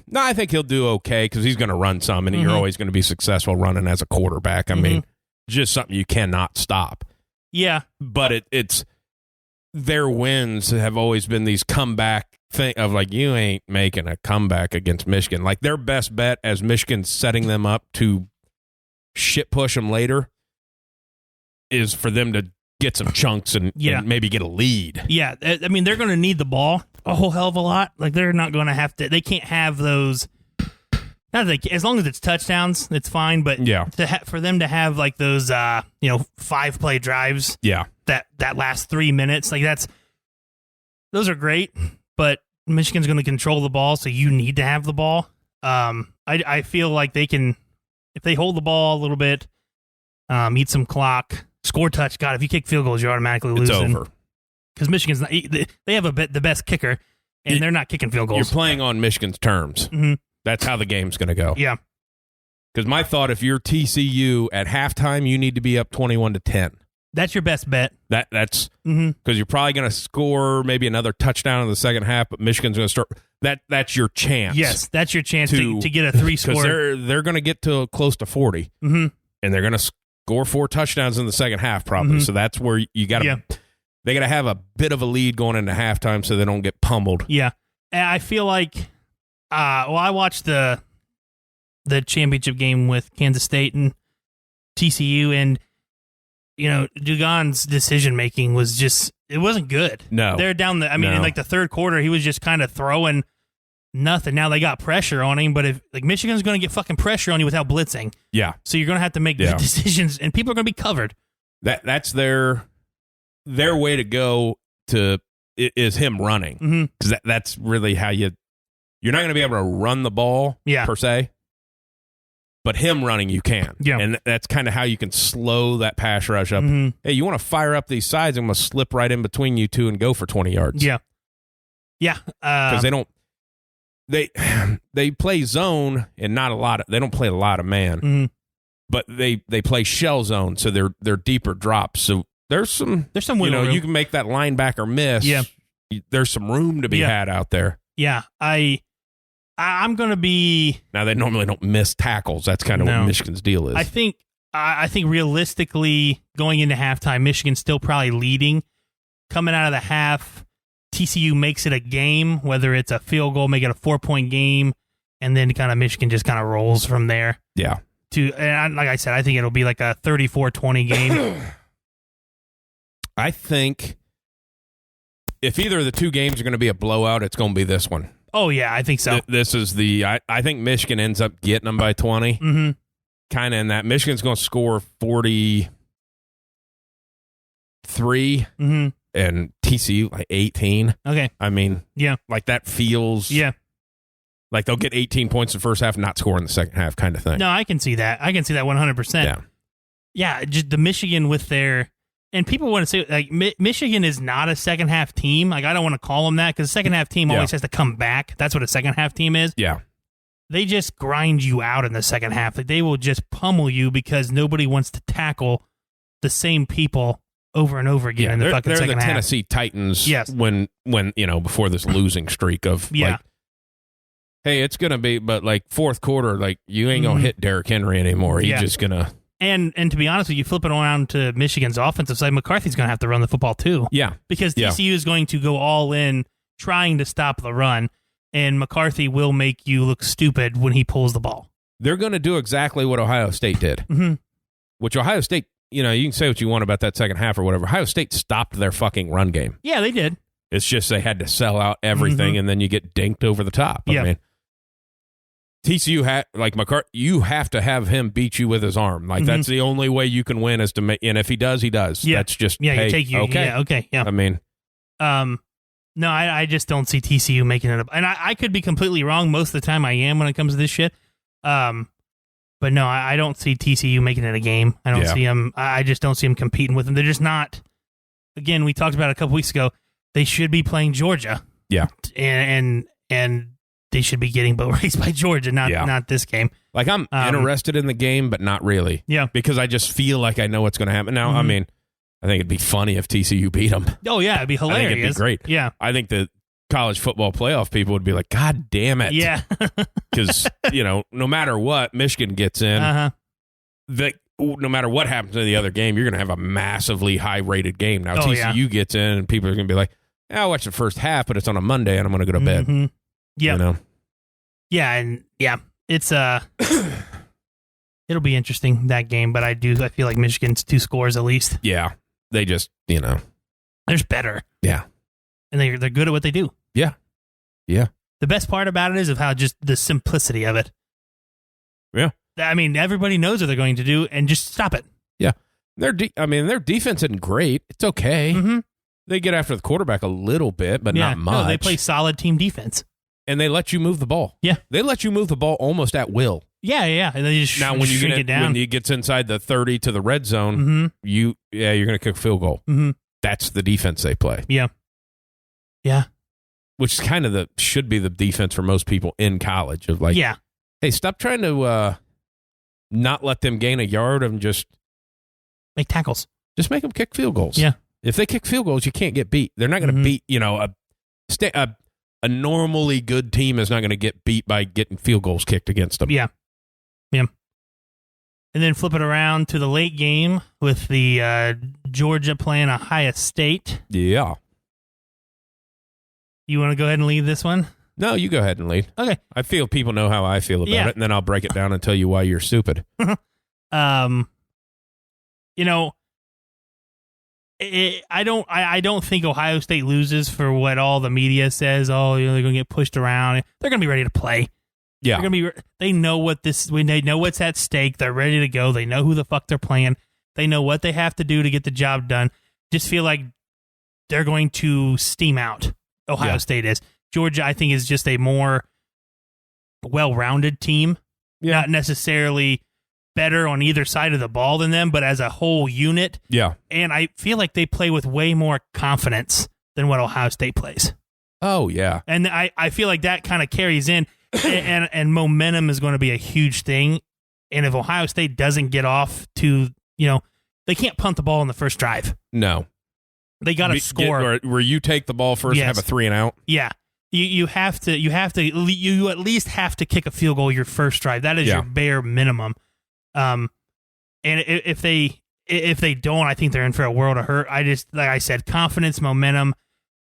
No, I think he'll do okay because he's going to run some, and you're always going to be successful running as a quarterback. I mean, just something you cannot stop. Yeah. But it's their wins have always been these comeback thing of like, you ain't making a comeback against Michigan. Like their best bet as Michigan's setting them up to shit push them later is for them to get some chunks and maybe get a lead. Yeah. I mean, they're going to need the ball a whole hell of a lot. Like they're not going to have to, they can't have those, not that as long as it's touchdowns, it's fine. But for them to have like those, 5-play drives. Yeah. That last 3 minutes, like those are great, but Michigan's going to control the ball. So you need to have the ball. I feel like they can, if they hold the ball a little bit, eat some clock, score touch. God, if you kick field goals, you're automatically losing. It's over. Because Michigan's not, they have the best kicker, and they're not kicking field goals. You're playing on Michigan's terms. Mm-hmm. That's how the game's going to go. Yeah. Because my thought, if you're TCU at halftime, you need to be up 21-10. That's your best bet. That's because you're probably going to score maybe another touchdown in the second half, but Michigan's going to start. That's your chance. Yes, that's your chance to get a 3-score. Because they're going to get to close to 40, and they're going to score 4 touchdowns in the second half probably. So that's where you got to. Yeah. They got to have a bit of a lead going into halftime so they don't get pummeled. Yeah, and I feel like, I watched the championship game with Kansas State and TCU, and Dugan's decision making was just, it wasn't good. No, they're down in like the third quarter, he was just kind of throwing nothing. Now they got pressure on him, but if like Michigan's going to get fucking pressure on you without blitzing, so you're going to have to make good decisions, and people are going to be covered. That's their way to go to is him running, because that's really how you're not going to be able to run the ball per se, but him running you can, and that's kind of how you can slow that pass rush up. Hey, you want to fire up these sides, I'm going to slip right in between you two and go for 20 yards. Because they play zone and they don't play a lot of man, but they play shell zone, so they're deeper drops. So there's some room. You can make that linebacker miss. Yeah. There's some room to be had out there. Yeah. I'm going to be. Now, they normally don't miss tackles. That's kind of what Michigan's deal is. I think realistically, going into halftime, Michigan's still probably leading. Coming out of the half, TCU makes it a game, whether it's a field goal, make it a 4-point game, and then kind of Michigan just kind of rolls from there. Yeah. And like I said, I think it'll be like a 34-20 game. I think if either of the two games are going to be a blowout, it's going to be this one. Oh, yeah, I think so. This is I think Michigan ends up getting them by 20. Mm-hmm. Kind of in that. Michigan's going to score 43 and TCU like 18. Okay. I mean, yeah, like that feels like they'll get 18 points in the first half and not score in the second half kind of thing. No, I can see that. 100%. Yeah. Yeah, just the Michigan with their... And people want to say, like, Michigan is not a second-half team. Like, I don't want to call them that because the second-half team always has to come back. That's what a second-half team is. Yeah. They just grind you out in the second half. Like, they will just pummel you because nobody wants to tackle the same people over and over again in the fucking second half. They're the Tennessee Titans when before this losing streak of, like, hey, it's going to be, but, like, fourth quarter, like, you ain't going to hit Derrick Henry anymore. He's just going to... And to be honest with you, flip it around to Michigan's offensive side, McCarthy's going to have to run the football too. Yeah. Because TCU is going to go all in trying to stop the run, and McCarthy will make you look stupid when he pulls the ball. They're going to do exactly what Ohio State did, which Ohio State, you can say what you want about that second half or whatever. Ohio State stopped their fucking run game. Yeah, they did. It's just they had to sell out everything, and then you get dinked over the top. I mean, TCU McCarthy, you have to have him beat you with his arm. Like that's the only way you can win is to make. And if he does, he does. Yeah. That's just you take you. Okay, yeah, okay, yeah. I mean, no, I just don't see TCU making it up. And I could be completely wrong. Most of the time, I am when it comes to this shit. But no, I don't see TCU making it a game. I don't see them. I just don't see them competing with them. They're just not. Again, we talked about it a couple weeks ago. They should be playing Georgia. Yeah, and they should be getting boat raced by Georgia, not this game. Like, I'm interested in the game, but not really. Yeah. Because I just feel like I know what's going to happen. Now, I mean, I think it'd be funny if TCU beat them. Oh, yeah, it'd be hilarious. I think it'd be great. Yeah. I think the college football playoff people would be like, God damn it. Yeah. Because, no matter what, Michigan gets in, no matter what happens in the other game, you're going to have a massively high-rated game. Now, TCU gets in, and people are going to be like, I'll watch the first half, but it's on a Monday, and I'm going to go to bed. Yeah. It's it'll be interesting, that game, but I feel like Michigan's 2 scores at least. Yeah. They just, they're better. Yeah. And they're good at what they do. Yeah. Yeah. The best part about it is of how just the simplicity of it. Yeah. I mean, everybody knows what they're going to do and just stop it. Yeah. Their defense isn't great. It's okay. They get after the quarterback a little bit, but not much. No, they play solid team defense. And they let you move the ball. Yeah. They let you move the ball almost at will. Yeah. And they just when he gets inside the 30 to the red zone, you're going to kick a field goal. That's the defense they play. Yeah. Yeah. Which is kind of should be the defense for most people in college of like, hey, stop trying to not let them gain a yard and just make tackles. Just make them kick field goals. Yeah. If they kick field goals, you can't get beat. They're not going to beat, a normally good team is not going to get beat by getting field goals kicked against them. Yeah. Yeah. And then flip it around to the late game with the Georgia playing Ohio State. Yeah. You want to go ahead and lead this one? No, you go ahead and lead. Okay. I feel people know how I feel about it, and then I'll break it down and tell you why you're stupid. I don't think Ohio State loses for what all the media says. Oh, they're going to get pushed around. They're going to be ready to play. Yeah, they're going to be. They know they know what's at stake. They're ready to go. They know who the fuck they're playing. They know what they have to do to get the job done. Just feel like they're going to steam out. Ohio State is. Georgia, I think, is just a more well-rounded team. Yeah. Not necessarily better on either side of the ball than them, but as a whole unit. Yeah. And I feel like they play with way more confidence than what Ohio State plays. Oh, yeah. And I feel like that kind of carries in, and momentum is going to be a huge thing. And if Ohio State doesn't get off to, they can't punt the ball in the first drive. No. They got to score. Where you take the ball first and have a 3 and out. Yeah. You at least have to kick a field goal your first drive. That is your bare minimum. And if they don't, I think they're in for a world of hurt. Like I said, confidence, momentum.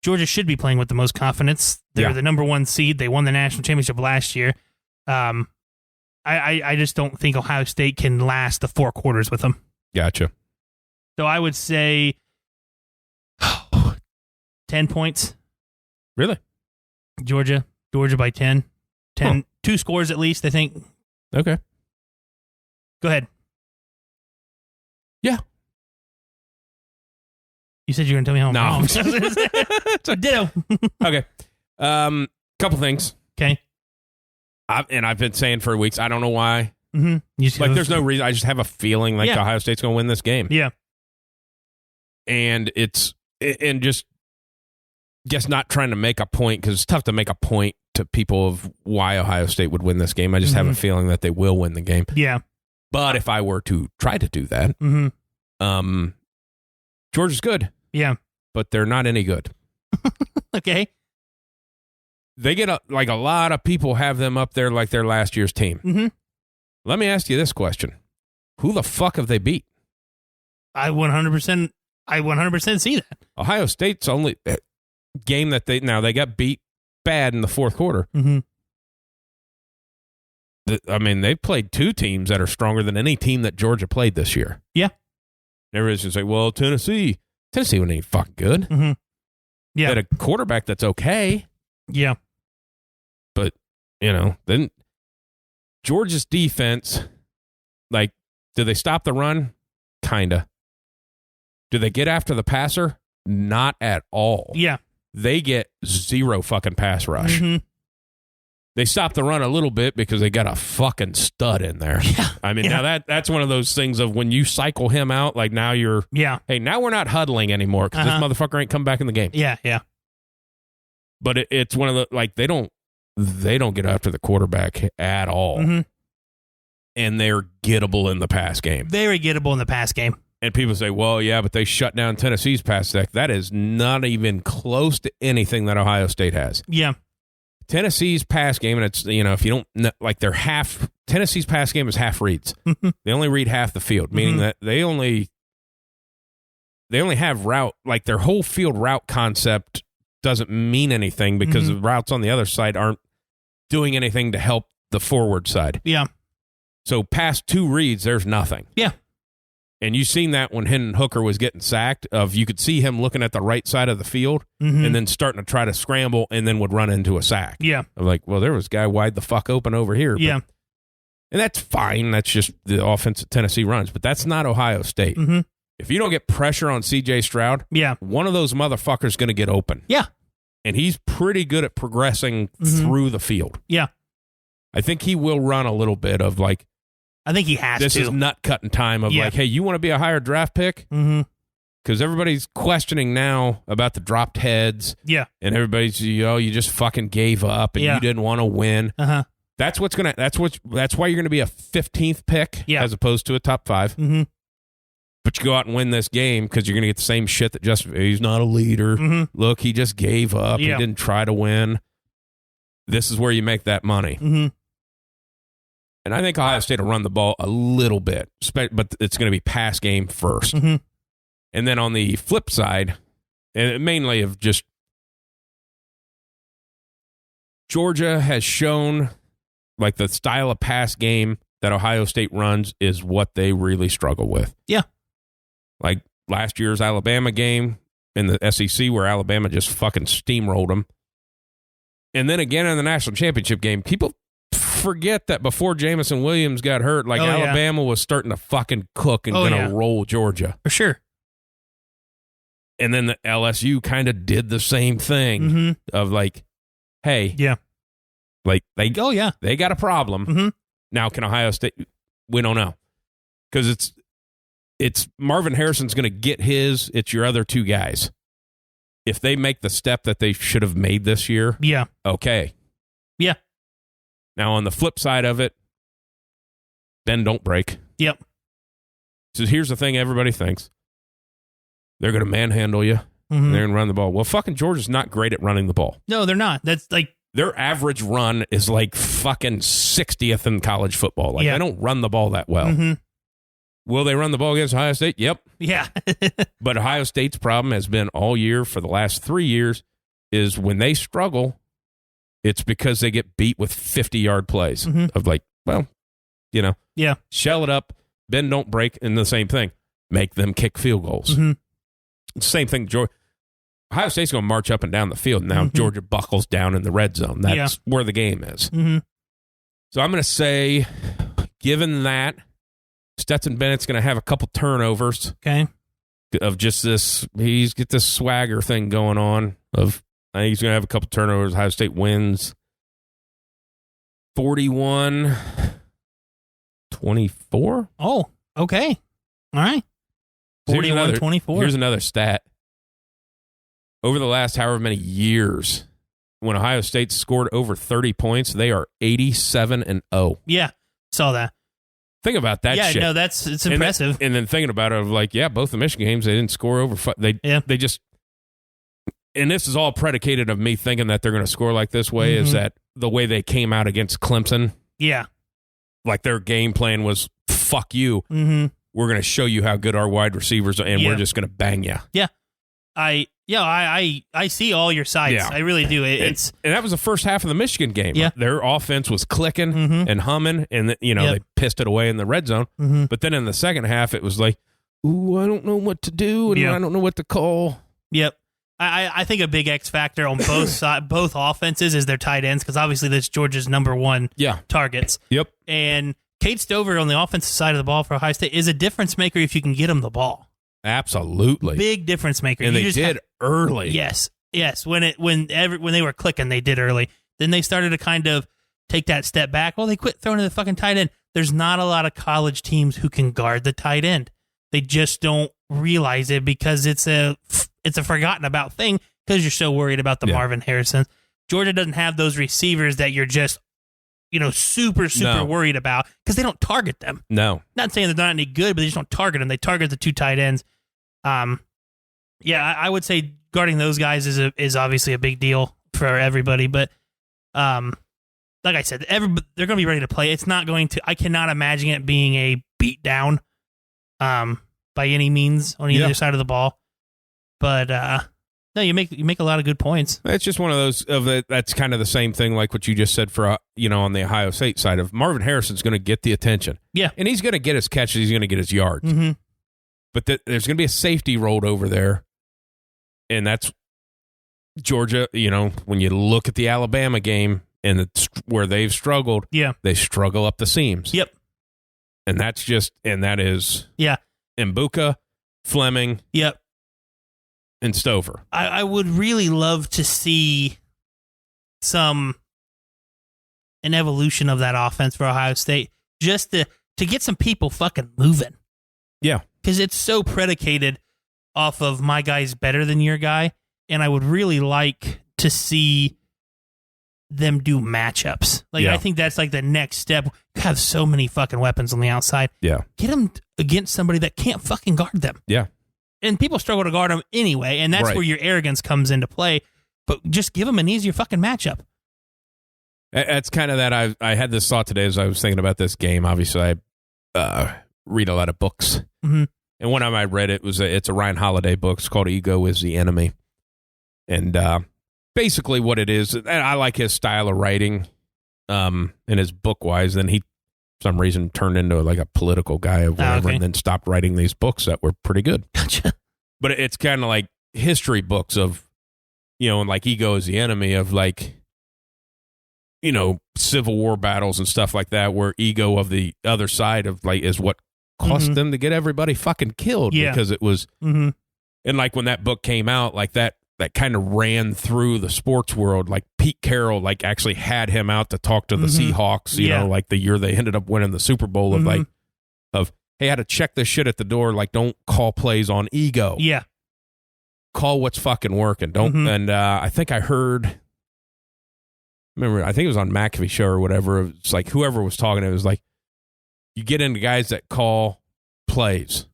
Georgia should be playing with the most confidence. They're the number 1 seed. They won the national championship last year. I just don't think Ohio State can last the 4 quarters with them. Gotcha. So I would say 10 points. Really? Georgia by 10. 2 scores at least, I think. Okay. Go ahead. Yeah. You said you were going to tell me how I'm wrong. So ditto. Okay. Couple things. Okay. I've been saying for weeks, I don't know why. Mm-hmm. There's no reason. I just have a feeling like Ohio State's going to win this game. Yeah. And just guess not trying to make a point, because it's tough to make a point to people of why Ohio State would win this game. I just have a feeling that they will win the game. Yeah. But if I were to try to do that, Georgia's good. Yeah. But they're not any good. Okay. They get a lot of people have them up there like their last year's team. Mm-hmm. Let me ask you this question. Who the fuck have they beat? I 100% see that. Ohio State's only game that they got beat bad in the fourth quarter. Mm-hmm. They played 2 teams that are stronger than any team that Georgia played this year. Yeah. Everybody's just like, well, Tennessee wasn't any fucking good. Mm-hmm. Yeah. They had a quarterback that's okay. Yeah. But, then Georgia's defense, do they stop the run? Kinda. Do they get after the passer? Not at all. Yeah. They get 0 fucking pass rush. Mm-hmm. They stop the run a little bit because they got a fucking stud in there. Yeah. Now that's one of those things of when you cycle him out, now you're, hey, now we're not huddling anymore because this motherfucker ain't come back in the game. Yeah, yeah. But it's one of the, they don't get after the quarterback at all. Mm-hmm. And they're gettable in the pass game. Very gettable in the pass game. And people say, well, yeah, but they shut down Tennessee's pass attack. That is not even close to anything that Ohio State has. Yeah. Tennessee's pass game, and it's, if you don't know, they're Tennessee's pass game is half reads. Mm-hmm. They only read half the field, meaning that they only have route, their whole field route concept doesn't mean anything because the routes on the other side aren't doing anything to help the forward side. Yeah. So past 2 reads, there's nothing. Yeah. And you've seen that when Hendon Hooker was getting sacked, you could see him looking at the right side of the field and then starting to try to scramble and then would run into a sack. Yeah. I'm like, well, there was a guy wide the fuck open over here. Yeah. And that's fine. That's just the offense that Tennessee runs. But that's not Ohio State. Mm-hmm. If you don't get pressure on C.J. Stroud, one of those motherfuckers is going to get open. Yeah. And he's pretty good at progressing through the field. Yeah. I think he will run a little bit of I think he has this to. This is nut-cutting time of hey, you want to be a higher draft pick? Mm-hmm. Because everybody's questioning now about the dropped heads. Yeah. And everybody's, you just fucking gave up and you didn't want to win. Uh-huh. That's why you're going to be a 15th pick as opposed to a top 5. Mm-hmm. But you go out and win this game because you're going to get the same shit that he's not a leader. Mm-hmm. Look, he just gave up. Yeah. He didn't try to win. This is where you make that money. Mm-hmm. And I think Ohio State will run the ball a little bit, but it's going to be pass game first. Mm-hmm. And then on the flip side, and mainly of just Georgia has shown the style of pass game that Ohio State runs is what they really struggle with. Yeah. Like last year's Alabama game in the SEC where Alabama just fucking steamrolled them. And then again in the national championship game, people forget that before Jamison Williams got hurt, Alabama was starting to fucking cook and going to roll Georgia. For sure. And then the LSU kind of did the same thing of hey. Yeah. They got a problem. Mm-hmm. Now, can Ohio State? We don't know. Because it's Marvin Harrison's going to get his. It's your other 2 guys. If they make the step that they should have made this year, okay. Yeah. Now, on the flip side of it, bend, don't break. Yep. So here's the thing everybody thinks. They're going to manhandle you. Mm-hmm. They're going to run the ball. Well, fucking Georgia's not great at running the ball. No, they're not. That's their average run is fucking 60th in college football. They don't run the ball that well. Mm-hmm. Will they run the ball against Ohio State? Yep. Yeah. But Ohio State's problem has been all year for the last 3 years is when they struggle, it's because they get beat with 50-yard plays of Yeah. Shell it up, bend, don't break, and the same thing. Make them kick field goals. Same thing, Ohio State's going to march up and down the field. Now Georgia buckles down in the red zone. That's where the game is. So I'm going to say, given that, Stetson Bennett's going to have a couple turnovers. Okay. Of just this, he's got this swagger thing going on. I think he's going to have a couple turnovers. Ohio State wins 41-24. Oh, okay. All right. 41-24. Here's another stat. Over the last however many years, when Ohio State scored over 30 points, they are 87-0. Yeah, saw that. Think about that shit. Yeah, no, it's impressive. And then thinking about it, both the Michigan games, they didn't score over. They just, and this is all predicated of me thinking that they're going to score like this way, is that the way they came out against Clemson. Yeah. Like their game plan was, fuck you. We're going to show you how good our wide receivers are, and we're just going to bang you. Yeah. I see all your sides. Yeah. I really do. And that was the first half of the Michigan game. Yeah. Their offense was clicking and humming, and they pissed it away in the red zone. But then in the second half, it was like, ooh, I don't know what to do, and I don't know what to call. Yep. I think a big X factor on both offenses is their tight ends, because obviously that's Georgia's number one targets. Yep. And Kate Stover on the offensive side of the ball for Ohio State is a difference maker if you can get him the ball. Absolutely. Big difference maker. And they did early. Yes. When they were clicking, they did early. Then they started to kind of take that step back. Well, they quit throwing to the fucking tight end. There's not a lot of college teams who can guard the tight end. They just don't realize it because it's a forgotten about thing because you're so worried about the Marvin Harrison. Georgia doesn't have those receivers that you're just, super worried about because they don't target them. No. Not saying they're not any good, but they just don't target them. They target the two tight ends. I would say guarding those guys is obviously a big deal for everybody, but like I said, they're going to be ready to play. It's not going to. I cannot imagine it being a beat down, by any means on either side of the ball. But no, you make a lot of good points. It's just one of those that's kind of the same thing like what you just said for on the Ohio State side of Marvin Harrison's going to get the attention. Yeah, and he's going to get his catches. He's going to get his yards. But there's going to be a safety rolled over there, and that's Georgia. When you look at the Alabama game and it's where they've struggled, they struggle up the seams. Yep, and that is Mbuka, Fleming. Yep. And Stover. I would really love to see an evolution of that offense for Ohio State, just to get some people fucking moving. Yeah. Because it's so predicated off of my guy's better than your guy, and I would really like to see them do matchups. I think that's like the next step. You have so many fucking weapons on the outside. Yeah. Get them against somebody that can't fucking guard them. Yeah. And people struggle to guard them anyway, and that's where your arrogance comes into play. But just give them an easier fucking matchup. That's kind of that. I had this thought today as I was thinking about this game. Obviously, I read a lot of books. And one time I read it's a Ryan Holiday book. It's called Ego is the Enemy. And basically what it is, and I like his style of writing and his book-wise. Then he, for some reason, turned into like a political guy or whatever, and then stopped writing these books that were pretty good. Gotcha. But it's kind of like history books of, and like Ego is the Enemy of like, Civil War battles and stuff like that, where ego of the other side of like is what cost them to get everybody fucking killed because it was, and like when that book came out, like that kind of ran through the sports world. Like Pete Carroll, like actually had him out to talk to the Seahawks, like the year they ended up winning the Super Bowl of hey, I had to check this shit at the door. Like, don't call plays on ego. Yeah. Call what's fucking working. Don't. And I think I think it was on McAfee show or whatever. It's like whoever was talking, it was like, you get into guys that call plays.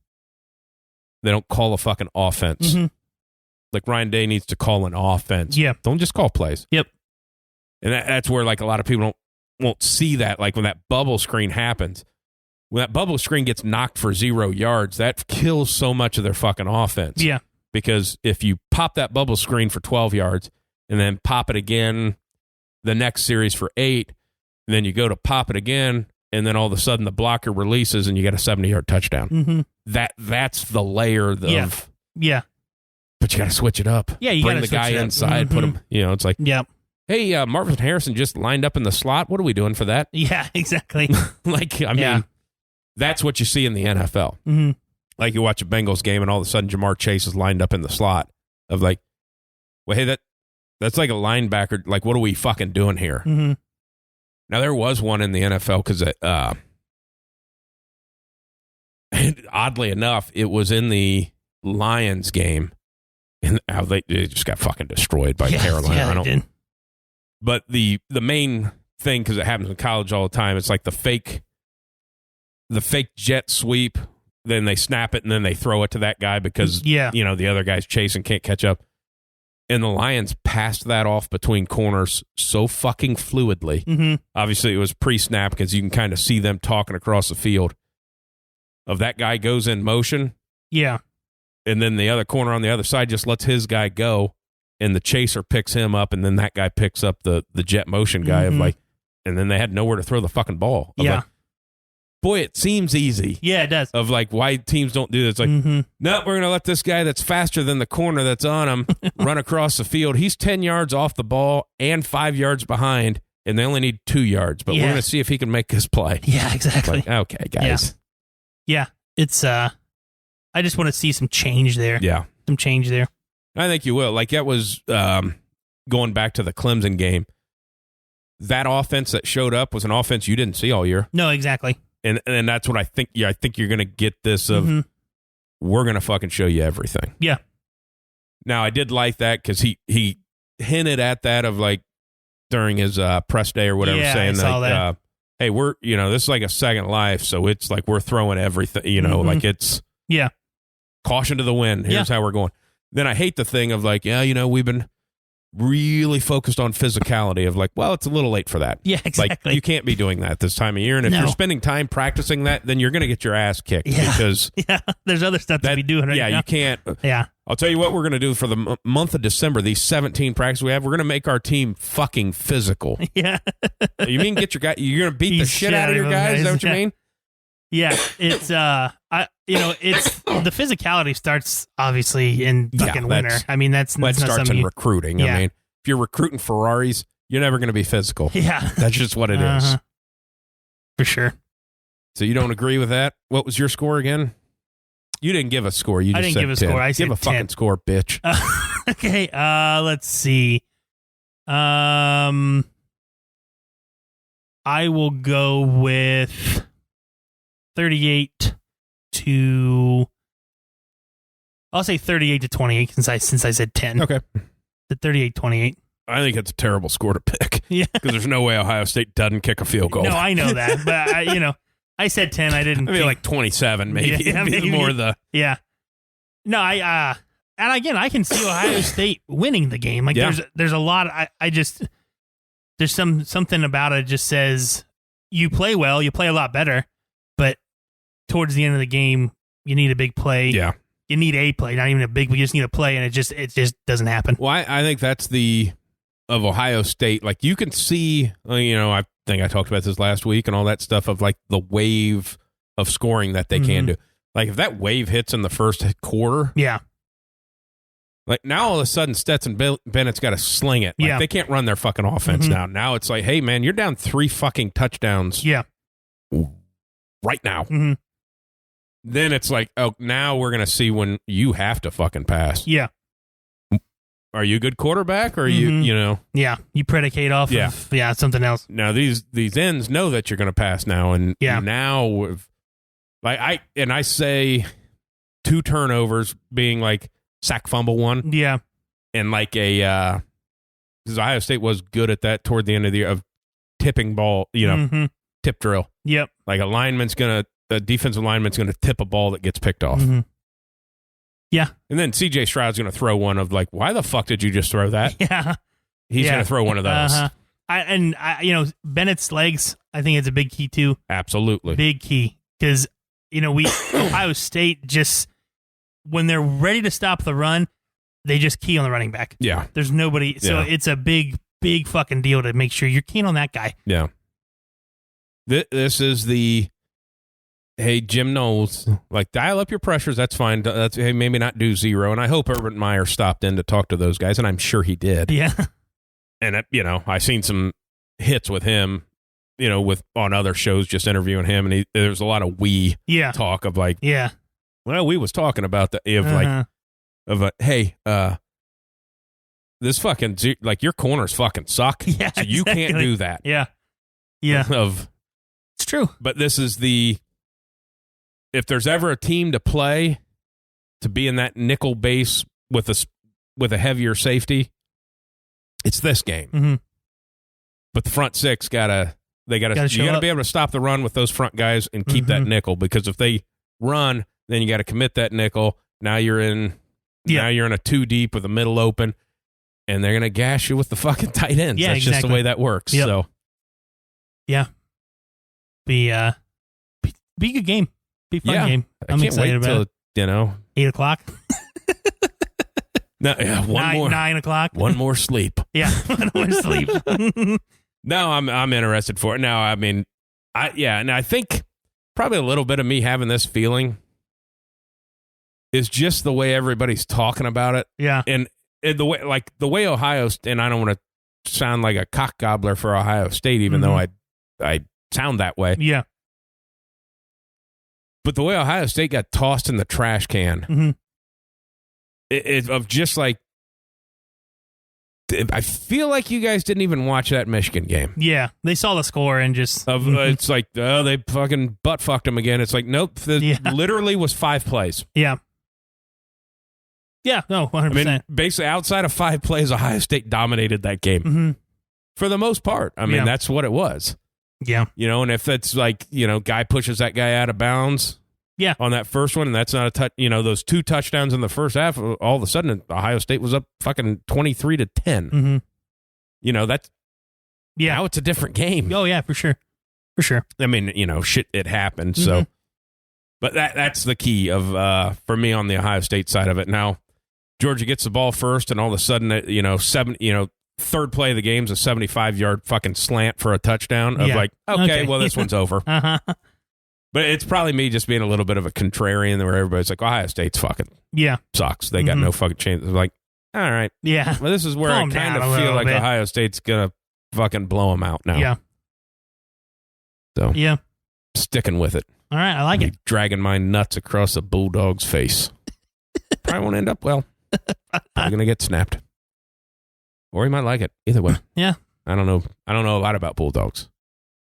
They don't call a fucking offense. Like Ryan Day needs to call an offense. Yeah. Don't just call plays. Yep. And that's where like a lot of people won't see that. Like when that bubble screen happens, when that bubble screen gets knocked for 0 yards, that kills so much of their fucking offense. Yeah. Because if you pop that bubble screen for 12 yards and then pop it again the next series for 8, and then you go to pop it again and then all of a sudden the blocker releases and you get a 70-yard touchdown. Mm-hmm. That's the layer of yeah. But you got to switch it up. Yeah, you bring the guy inside, put him. It's like, hey, Marvin Harrison just lined up in the slot. What are we doing for that? Yeah, exactly. That's what you see in the NFL. Mm-hmm. Like you watch a Bengals game and all of a sudden Jamar Chase is lined up in the slot of like, well, hey, that's like a linebacker. Like, what are we fucking doing here? Mm-hmm. Now, there was one in the NFL because oddly enough, it was in the Lions game. And how they just got fucking destroyed by Carolina. Yeah, they did. But the main thing, because it happens in college all the time, it's like the fake jet sweep. Then they snap it and then they throw it to that guy because the other guy's chasing, can't catch up. And the Lions passed that off between corners so fucking fluidly. Mm-hmm. Obviously, it was pre-snap because you can kind of see them talking across the field. Of that guy goes in motion. Yeah. And then the other corner on the other side just lets his guy go, and the chaser picks him up, and then that guy picks up the jet motion guy of like, and then they had nowhere to throw the fucking ball. Like, boy, it seems easy. Yeah, it does. Of like why teams don't do this. Like, no, we're gonna let this guy that's faster than the corner that's on him run across the field. He's 10 yards off the ball and 5 yards behind, and they only need 2 yards. But we're gonna see if he can make this play. Yeah, exactly. Like, okay, guys. Yeah, it's I just want to see some change there. Yeah. Some change there. I think you will. Like, that was going back to the Clemson game. That offense that showed up was an offense you didn't see all year. No, exactly. And that's what I think. Yeah, I think you're going to get this of we're going to fucking show you everything. Yeah. Now, I did like that because he hinted at that of like during his press day or whatever, saying that. Hey, we're, this is like a second life. So it's like we're throwing everything, like it's. Yeah. Caution to the wind. Here's how we're going. Then I hate the thing of like, we've been really focused on physicality of like, well, it's a little late for that. Yeah, exactly. Like, you can't be doing that this time of year. And if you're spending time practicing that, then you're going to get your ass kicked. Because there's other stuff to be doing right now. Yeah, you can't. Yeah. I'll tell you what we're going to do for the month of December, these 17 practices we have, we're going to make our team fucking physical. Yeah. You mean get your guy, you're going to beat the shit out of your guys? Is that what you mean? Yeah, it's it's the physicality starts obviously in fucking winter. I mean, that starts in recruiting. Yeah. I mean, if you're recruiting Ferraris, you're never going to be physical. Yeah, that's just what it is. For sure. So you don't agree with that? What was your score again? You didn't give a score. You just I didn't said give a 10. score. I said give a 10. Fucking score, bitch. Okay. Let's see. I will go with 38 to. I'll say 38 to 28 since I said 10. Okay. The 38-28. I think it's a terrible score to pick. Yeah. Because there's no way Ohio State doesn't kick a field goal. No, I know that, but I said 10. I didn't. I mean, like 27, maybe. Yeah, maybe more the. Yeah. No, and again, I can see Ohio State winning the game. Like there's a lot. I just there's something about it just says you play well, you play a lot better, but towards the end of the game, you need a big play. Yeah. You need a play, not even a big, but you just need a play, and it just doesn't happen. Well, I think that's of Ohio State. Like, you can see, I think I talked about this last week and all that stuff of like the wave of scoring that they can do. Like, if that wave hits in the first quarter. Yeah. Like, now all of a sudden Stetson Bennett's got to sling it. Like, they can't run their fucking offense now. Now it's like, hey, man, you're down 3 fucking touchdowns. Yeah. Right now. Mm-hmm. Then it's like, oh, now we're going to see when you have to fucking pass. Yeah. Are you a good quarterback or are you. Yeah. You predicate off of something else. Now, these ends know that you're going to pass now. And now, I say 2 turnovers being like sack fumble 1. Yeah. And like because Ohio State was good at that toward the end of the year of tipping ball, tip drill. Yep. Like a defensive lineman's going to tip a ball that gets picked off. Mm-hmm. Yeah. And then C.J. Stroud's going to throw one of like, why the fuck did you just throw that? Yeah. He's going to throw one of those. Uh-huh. Bennett's legs, I think it's a big key too. Absolutely. Big key. Because, Ohio State just, when they're ready to stop the run, they just key on the running back. Yeah. There's nobody. So it's a big, big fucking deal to make sure you're keen on that guy. Yeah. This is the, hey, Jim Knowles, like, dial up your pressures. That's fine. Hey, maybe not do 0. And I hope Urban Meyer stopped in to talk to those guys, and I'm sure he did. Yeah. And, I've seen some hits with him, on other shows, just interviewing him, and there's a lot of talk of like, well, we was talking about hey, this fucking, like, your corners fucking suck. Yeah, so you can't do that. Yeah. It's true. But this is if there's ever a team to play, to be in that nickel base with a heavier safety, it's this game. Mm-hmm. But the front six you got to be able to stop the run with those front guys and keep that nickel, because if they run, then you got to commit that nickel. Now you're in a 2 deep with the middle open, and they're going to gash you with the fucking tight ends. Yeah, That's just the way that works. Yep. So, yeah, be a good game. Be a fun game. I'm excited about it. 8 o'clock. No, 9 o'clock. One more sleep. Yeah, one more sleep. No, I'm interested for it. Now, I mean, and I think probably a little bit of me having this feeling is just the way everybody's talking about it. Yeah. And the way Ohio, and I don't want to sound like a cock gobbler for Ohio State, even though I sound that way. Yeah. But the way Ohio State got tossed in the trash can, of just like, I feel like you guys didn't even watch that Michigan game. Yeah, they saw the score and just... It's like, oh, they fucking butt-fucked them again. It's like, nope, literally was 5 plays. Yeah. Yeah, no, 100%. I mean, basically, outside of 5 plays, Ohio State dominated that game. For the most part. I mean, that's what it was. Yeah. And if that's like, guy pushes that guy out of bounds on that first one, and that's not a touch, those 2 touchdowns in the first half, all of a sudden, Ohio State was up fucking 23-10. That's, now it's a different game. Oh, yeah, for sure. For sure. I mean, shit, it happened. So, but that's the key of, for me on the Ohio State side of it. Now, Georgia gets the ball first, and all of a sudden, third play of the game's a 75-yard fucking slant for a touchdown. Of like, okay, well, this one's over. But it's probably me just being a little bit of a contrarian, where everybody's like, Ohio State's fucking sucks. They got no fucking chance. It's like, all right. Yeah. Well, this is where I kind of feel like Ohio State's going to fucking blow them out now. Yeah. So, sticking with it. All right, I like it. Dragging my nuts across a bulldog's face. Probably won't end up well. Probably going to get snapped. Or he might like it. Either way. Yeah. I don't know a lot about bulldogs.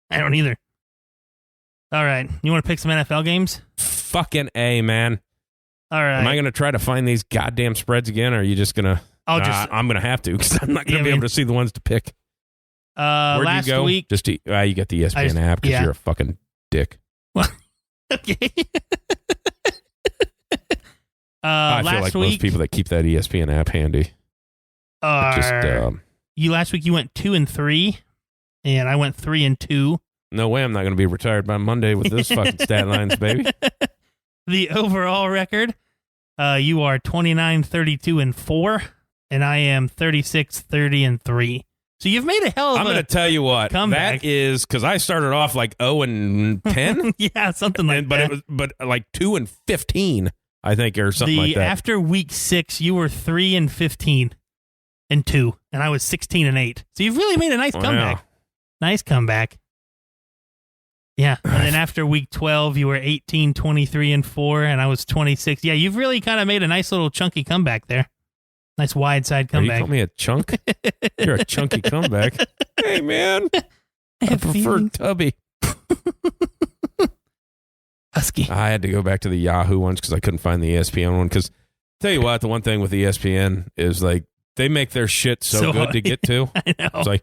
I don't either. All right. You want to pick some NFL games? Fucking A, man. All right. Am I going to try to find these goddamn spreads again, or are you just going to... I'm going to have to, because I'm not going to be able to see the ones to pick. Where'd last you go? week... you got the ESPN app, because you're a fucking dick. Well, okay. I feel like most people that keep that ESPN app handy. Last week you went 2-3, and I went 3-2. No way I'm not going to be retired by Monday with this fucking stat lines, baby. The overall record, you are 29-32-4, and I am 36-30-3. So you've made a hell of I'm going to tell you what. Comeback. That is, because I started off like 0-10. Yeah, something like that. But like 2-15, I think, or something like that. After week 6, you were 3-15-2, and I was 16-8. So you've really made a nice comeback. Yeah. Nice comeback. Yeah, and then after week 12, you were 18-23-4, and I was 26. Yeah, you've really kind of made a nice little chunky comeback there. Nice wide side comeback. You call me a chunk? You're a chunky comeback. Hey, man. I prefer Tubby. Husky. I had to go back to the Yahoo ones because I couldn't find the ESPN one. Because tell you what, the one thing with ESPN is like they make their shit so good to get to. I know. It's like,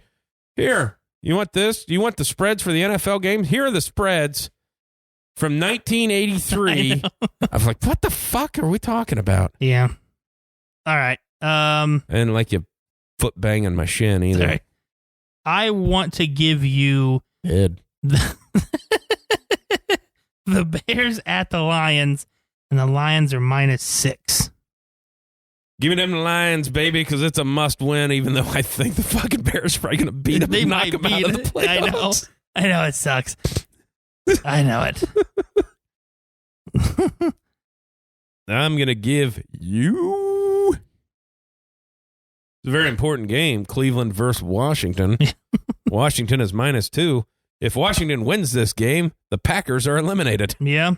here. You want this? You want the spreads for the NFL games? Here are the spreads from 1983. I was like, what the fuck are we talking about? Yeah. All right. And like you foot banging my shin either. Sorry. I want to give you the Bears at the Lions, and the Lions are -6. Give me them Lions, baby, because it's a must-win, even though I think the fucking Bears are probably going to beat them and knock them out of the playoffs. I know. I know it sucks. I know it. I'm going to give you... It's a very important game, Cleveland versus Washington. Washington is -2. If Washington wins this game, the Packers are eliminated. Yeah.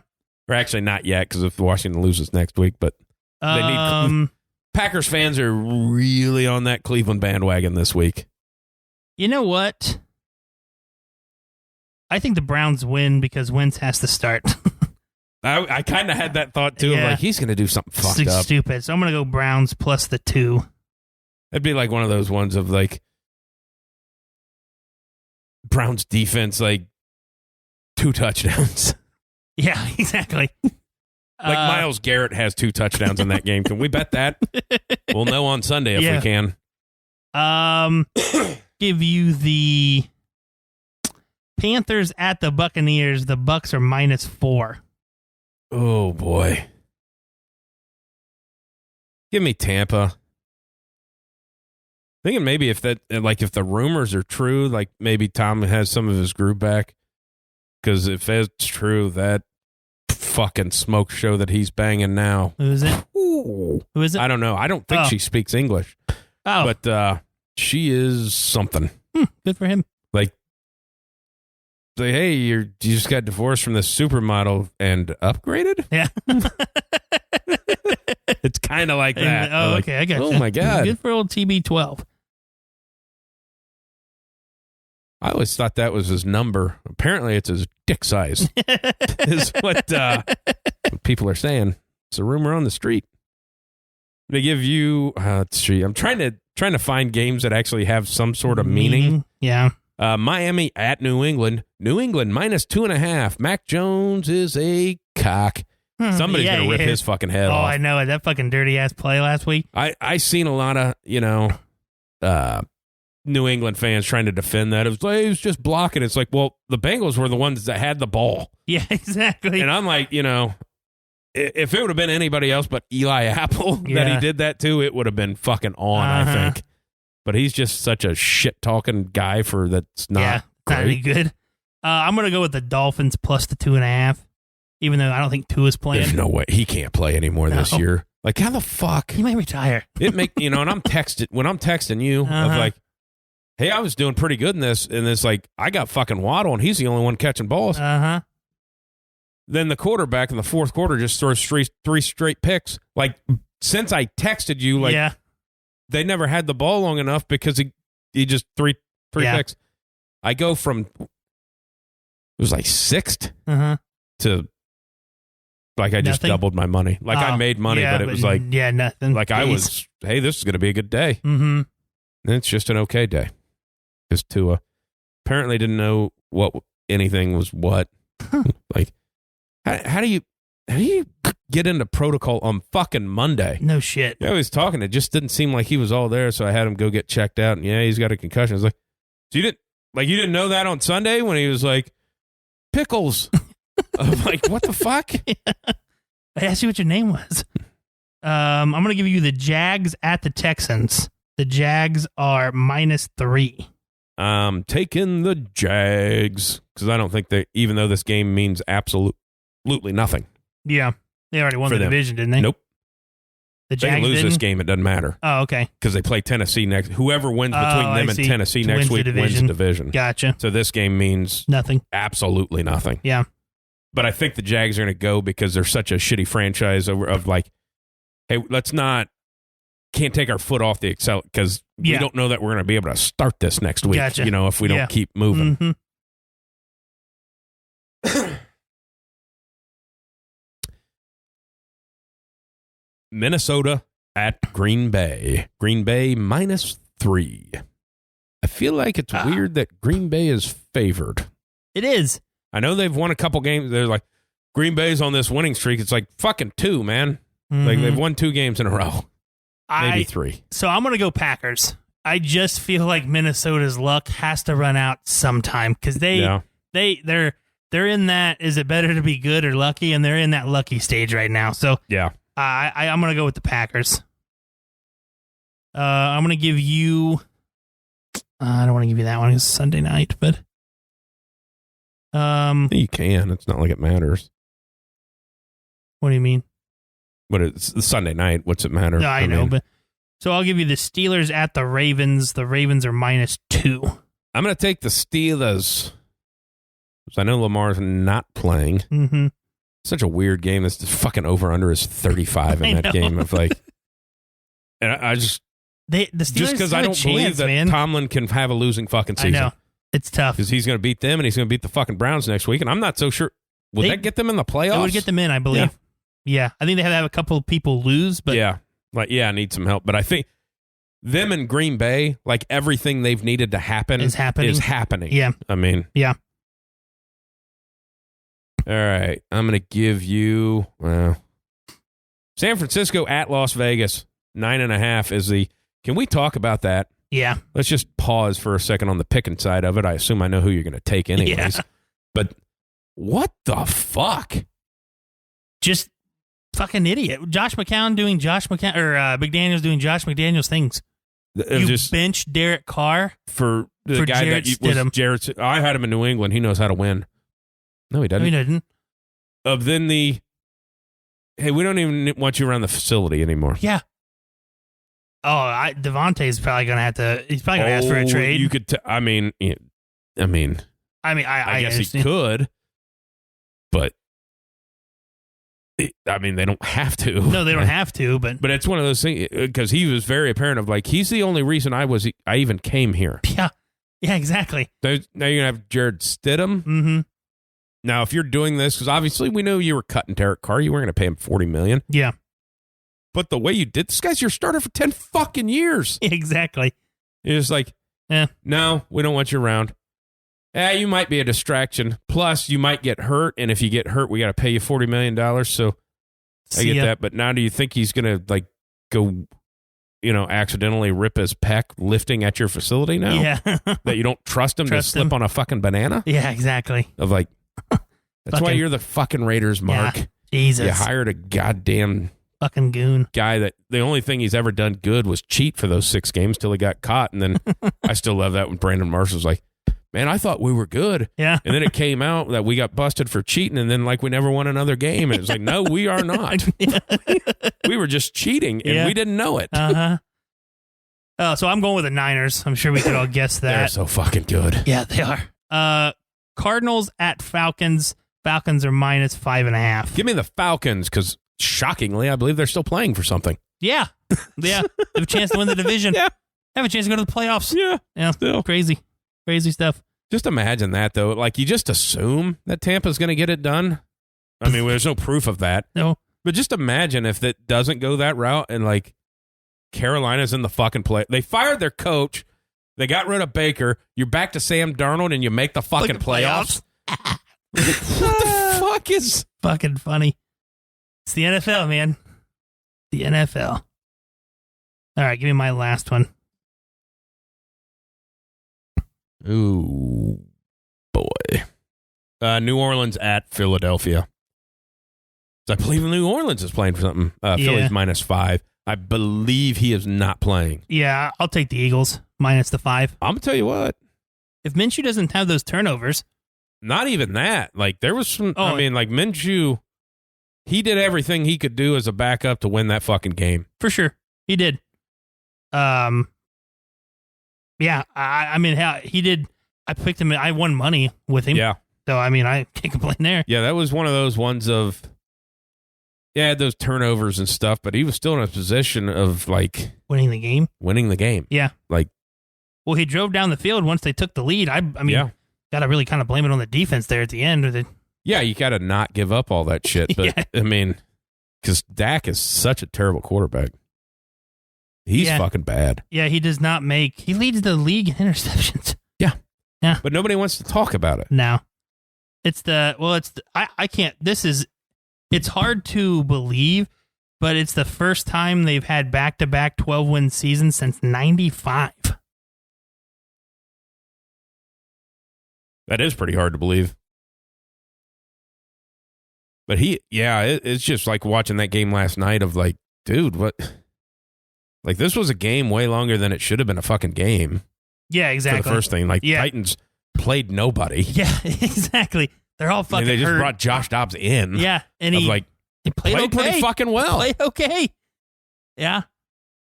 Or actually not yet, because if Washington loses next week, but they need... Packers fans are really on that Cleveland bandwagon this week. You know what? I think the Browns win because Wentz has to start. I kind of had that thought, too. Yeah. Like, he's going to do something fucked up. Stupid. So I'm going to go Browns plus the 2. It'd be like one of those ones of, like, Browns defense, like, 2 touchdowns. Yeah, exactly. Like Myles Garrett has 2 touchdowns in that game. Can we bet that? We'll know on Sunday if we can. Give you the Panthers at the Buccaneers. The Bucs are -4. Oh, boy. Give me Tampa. Thinking maybe if the rumors are true, like maybe Tom has some of his group back. Because if it's true, that fucking smoke show that he's banging now. Who is it? Ooh. Who is it? I don't know. I don't think she speaks English. Oh. But she is something. Good for him. Like, hey, you just got divorced from the supermodel and upgraded? Yeah. It's kind of like that. Okay, I got you. Oh, my God. Good for old TB12. I always thought that was his number. Apparently, it's his dick size, is what people are saying. It's a rumor on the street. They give you, let's see. I'm trying to find games that actually have some sort of meaning. Yeah. Miami at New England. New England -2.5. Mac Jones is a cock. Somebody's going to rip his fucking head off. Oh, I know it. That fucking dirty-ass play last week. I seen a lot of, New England fans trying to defend that. It was like, he was just blocking. It's like, well, the Bengals were the ones that had the ball. Yeah, exactly. And I'm like, if it would have been anybody else but Eli Apple that he did that to, it would have been fucking on, I think. But he's just such a shit-talking guy for that's not great. Not any good. I'm going to go with the Dolphins plus the 2.5, even though I don't think 2 is playing. There's no way. He can't play anymore this year. Like, how the fuck? He might retire. And when I'm texting you, of like, hey, I was doing pretty good in this, and it's like, I got fucking Waddle, and he's the only one catching balls. Then the quarterback in the fourth quarter just throws 3 straight picks. Like, since I texted you, like, they never had the ball long enough because he just three picks. I go from, it was like 6th to, like, I just doubled my money. Like, I made money, but it was like, nothing. Like, I was, hey, this is going to be a good day. And it's just an okay day. Because Tua apparently didn't know what anything was what. Like, how do you get into protocol on fucking Monday? No shit. Yeah, he was talking. It just didn't seem like he was all there, so I had him go get checked out. And he's got a concussion. I was like, so you didn't know that on Sunday when he was like, pickles. I'm like, what the fuck? I asked you what your name was. I'm going to give you the Jags at the Texans. The Jags are -3. Taking the Jags because I don't think even though this game means absolutely nothing. Yeah, they already won the division, didn't they? Nope. The Jags they can lose didn't? this game. It doesn't matter. Oh, okay. Because they play Tennessee next. Whoever wins between them and Tennessee next week wins the division. Gotcha. So this game means nothing. Absolutely nothing. Yeah. But I think the Jags are going to go because they're such a shitty franchise of like, hey, can't take our foot off the accel because we don't know that we're going to be able to start this next week. Gotcha. If we don't keep moving. Minnesota at Green Bay. Green Bay -3. I feel like it's weird that Green Bay is favored. It is. I know they've won a couple games. They're like, Green Bay's on this winning streak. It's like fucking 2, man. Like they've won 2 games in a row. Maybe 3. So I'm going to go Packers. I just feel like Minnesota's luck has to run out sometime because they're in that, is it better to be good or lucky? And they're in that lucky stage right now. So I'm going to go with the Packers. I'm going to give you, I don't want to give you that one. It's Sunday night, but You can. It's not like it matters. What do you mean? But it's Sunday night. What's it matter? No, I know. But so I'll give you the Steelers at the Ravens. The Ravens are -2. I'm going to take the Steelers. Because I know Lamar's not playing. Mm-hmm. Such a weird game. This fucking over-under is 35 in that game. Of like, and I just... the Steelers just because I don't believe that Tomlin can have a losing fucking season. I know. It's tough. Because he's going to beat them, and he's going to beat the fucking Browns next week, and I'm not so sure. Would that get them in the playoffs? It would get them in, I believe. Yeah. I think they have to have a couple of people lose, but... Yeah. I need some help. But I think them in Green Bay, like everything they've needed to happen... Is happening. Yeah. I mean... Yeah. All right. I'm going to give you... San Francisco at Las Vegas. 9.5 is the... Can we talk about that? Yeah. Let's just pause for a second on the picking side of it. I assume I know who you're going to take anyways. Yeah. But what the fuck? Just fucking idiot. Josh McCown doing Josh McCown, or McDaniels doing Josh McDaniels things. You just bench Derek Carr for the guy Jarrett that was Jarrett. I had him in New England. He knows how to win. No, he doesn't. No, he didn't. Then hey, we don't even want you around the facility anymore. Yeah. Oh, Devontae's probably going to have to. He's probably going to ask for a trade. You could. I guess he could, but they don't have to. No, they don't have to. But it's one of those things because he was very apparent of like he's the only reason I even came here. Yeah, exactly. Now you're gonna have Jared Stidham. Mm-hmm. Now, if you're doing this, because obviously we know you were cutting Derek Carr, you weren't going to pay him $40 million. Yeah. But the way you did, this guy's your starter for 10 fucking years. Exactly. It's like, no, we don't want you around. You might be a distraction. Plus, you might get hurt, and if you get hurt, we got to pay you $40 million. So I get that. But now, do you think he's going to like go, accidentally rip his pec lifting at your facility now? Yeah. That you don't trust him to slip on a fucking banana? Yeah, exactly. Of like, that's why you're the fucking Raiders, Mark. Yeah, Jesus. You hired a goddamn fucking goon guy that the only thing he's ever done good was cheat for those 6 games till he got caught. And then I still love that when Brandon Marshall's like, man, I thought we were good. Yeah. And then it came out that we got busted for cheating, and then like we never won another game. And it was like, no, we are not. We were just cheating, and we didn't know it. Uh-huh. Oh, so I'm going with the Niners. I'm sure we could all guess that. They're so fucking good. Yeah, they are. Cardinals at Falcons. Falcons are -5.5. Give me the Falcons, because shockingly, I believe they're still playing for something. Yeah. Yeah. They have a chance to win the division. Yeah. Have a chance to go to the playoffs. Yeah. Yeah. Still. Crazy stuff. Just imagine that, though. Like, you just assume that Tampa's going to get it done. I mean, there's no proof of that. No. But just imagine if it doesn't go that route and, like, Carolina's in the fucking play. They fired their coach. They got rid of Baker. You're back to Sam Darnold, and you make the fucking playoffs. What the fuck is... Fucking funny. It's the NFL, man. The NFL. All right, give me my last one. Ooh, boy. New Orleans at Philadelphia. I believe New Orleans is playing for something. Philly's -5. I believe he is not playing. Yeah, I'll take the Eagles -5. I'm going to tell you what. If Minshew doesn't have those turnovers. Not even that. Like, there was some, like Minshew, he did everything he could do as a backup to win that fucking game. For sure. He did. Yeah, I mean, he did. I picked him. I won money with him. Yeah. So, I mean, I can't complain there. Yeah, that was one of those ones of, those turnovers and stuff, but he was still in a position of, like... Winning the game. Yeah. Like... Well, he drove down the field once they took the lead. I mean, got to really kind of blame it on the defense there at the end. Yeah, you got to not give up all that shit. But, I mean, because Dak is such a terrible quarterback. He's fucking bad. Yeah, he does not make... He leads the league in interceptions. Yeah. Yeah. But nobody wants to talk about it. No. I can't... It's hard to believe, but it's the first time they've had back-to-back 12-win seasons since 95. That is pretty hard to believe. But it's just like watching that game last night of like, dude, what? Like, this was a game way longer than it should have been a fucking game. Yeah, exactly. For the first thing. Like, Titans played nobody. Yeah, exactly. They're all fucking they just hurt. brought Josh Dobbs in. Yeah, and he played okay. pretty fucking well. He played okay. Yeah.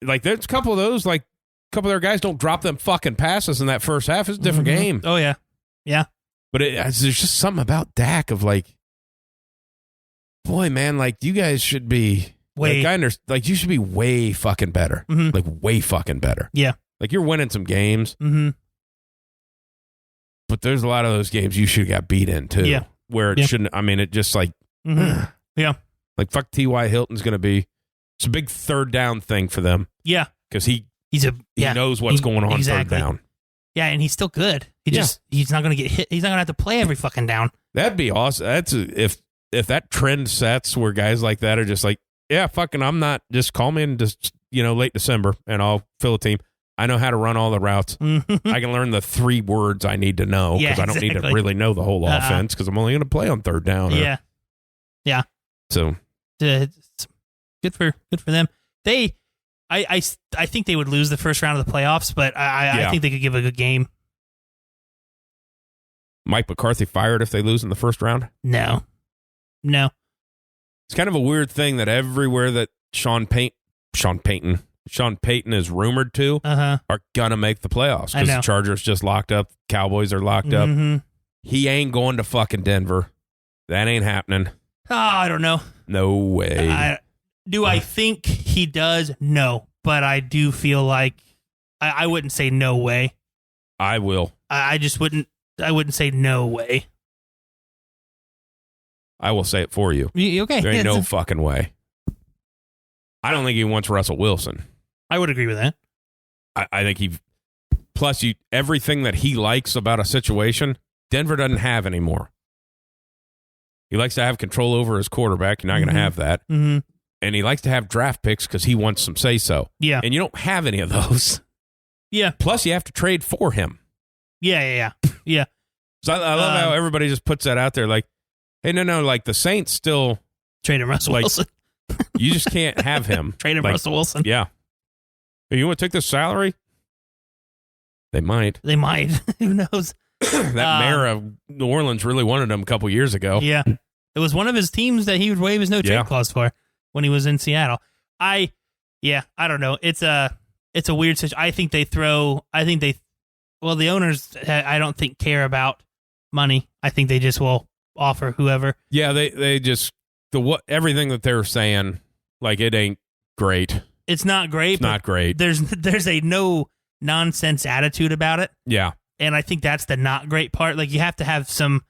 Like, there's a couple of those, like, a couple of their guys don't drop them fucking passes in that first half. It's a different game. Oh, yeah. Yeah. But there's just something about Dak of, like, boy, man, like, you guys should be way. Like, you should be way fucking better. Mm-hmm. Like, way fucking better. Yeah. Like, you're winning some games. Mm-hmm. But there's a lot of those games you should have got beat in, too. Yeah. Where it shouldn't. I mean, it just, like, yeah. Like, fuck T.Y. Hilton's going to be. It's a big third down thing for them. Yeah. Because he knows what's going on third down. Yeah, and he's still good. He's not going to get hit. He's not going to have to play every fucking down. That'd be awesome. If that trend sets where guys like that are just like, yeah, fucking, I'm not, just call me in just, late December and I'll fill a team. I know how to run all the routes. I can learn the 3 words I need to know because I don't need to really know the whole offense because I'm only going to play on third down. Yeah. Yeah. So good for them. I think they would lose the first round of the playoffs, but I think they could give a good game. Mike McCarthy fired if they lose in the first round? No. It's kind of a weird thing that everywhere that Sean Payton is rumored to are going to make the playoffs because the Chargers just locked up. Cowboys are locked up. He ain't going to fucking Denver. That ain't happening. Oh, I don't know. No way. Do I think he does? No. But I do feel like I wouldn't say no way. I will. I just wouldn't. I wouldn't say no way. I will say it for you. Okay. There ain't no fucking way. I don't think he wants Russell Wilson. I would agree with that. I think plus everything that he likes about a situation, Denver doesn't have anymore. He likes to have control over his quarterback. You're not going to have that. Mm-hmm. And he likes to have draft picks because he wants some say-so. Yeah. And you don't have any of those. Yeah. Plus, you have to trade for him. Yeah. So I love how everybody just puts that out there like, hey, no, like the Saints still... Trading Russell Wilson. You just can't have him. Trading Russell Wilson. Yeah. Hey, you want to take this salary? They might. Who knows? That mayor of New Orleans really wanted him a couple years ago. Yeah. It was one of his teams that he would waive his no-trade clause for when he was in Seattle. I don't know. It's a weird situation. The owners, I don't think care about money. I think they just will offer whoever. Yeah, they just, everything that they're saying, like, it ain't great. It's not great. It's not great. There's a no nonsense attitude about it. Yeah. And I think that's the not great part. Like, you have to have some,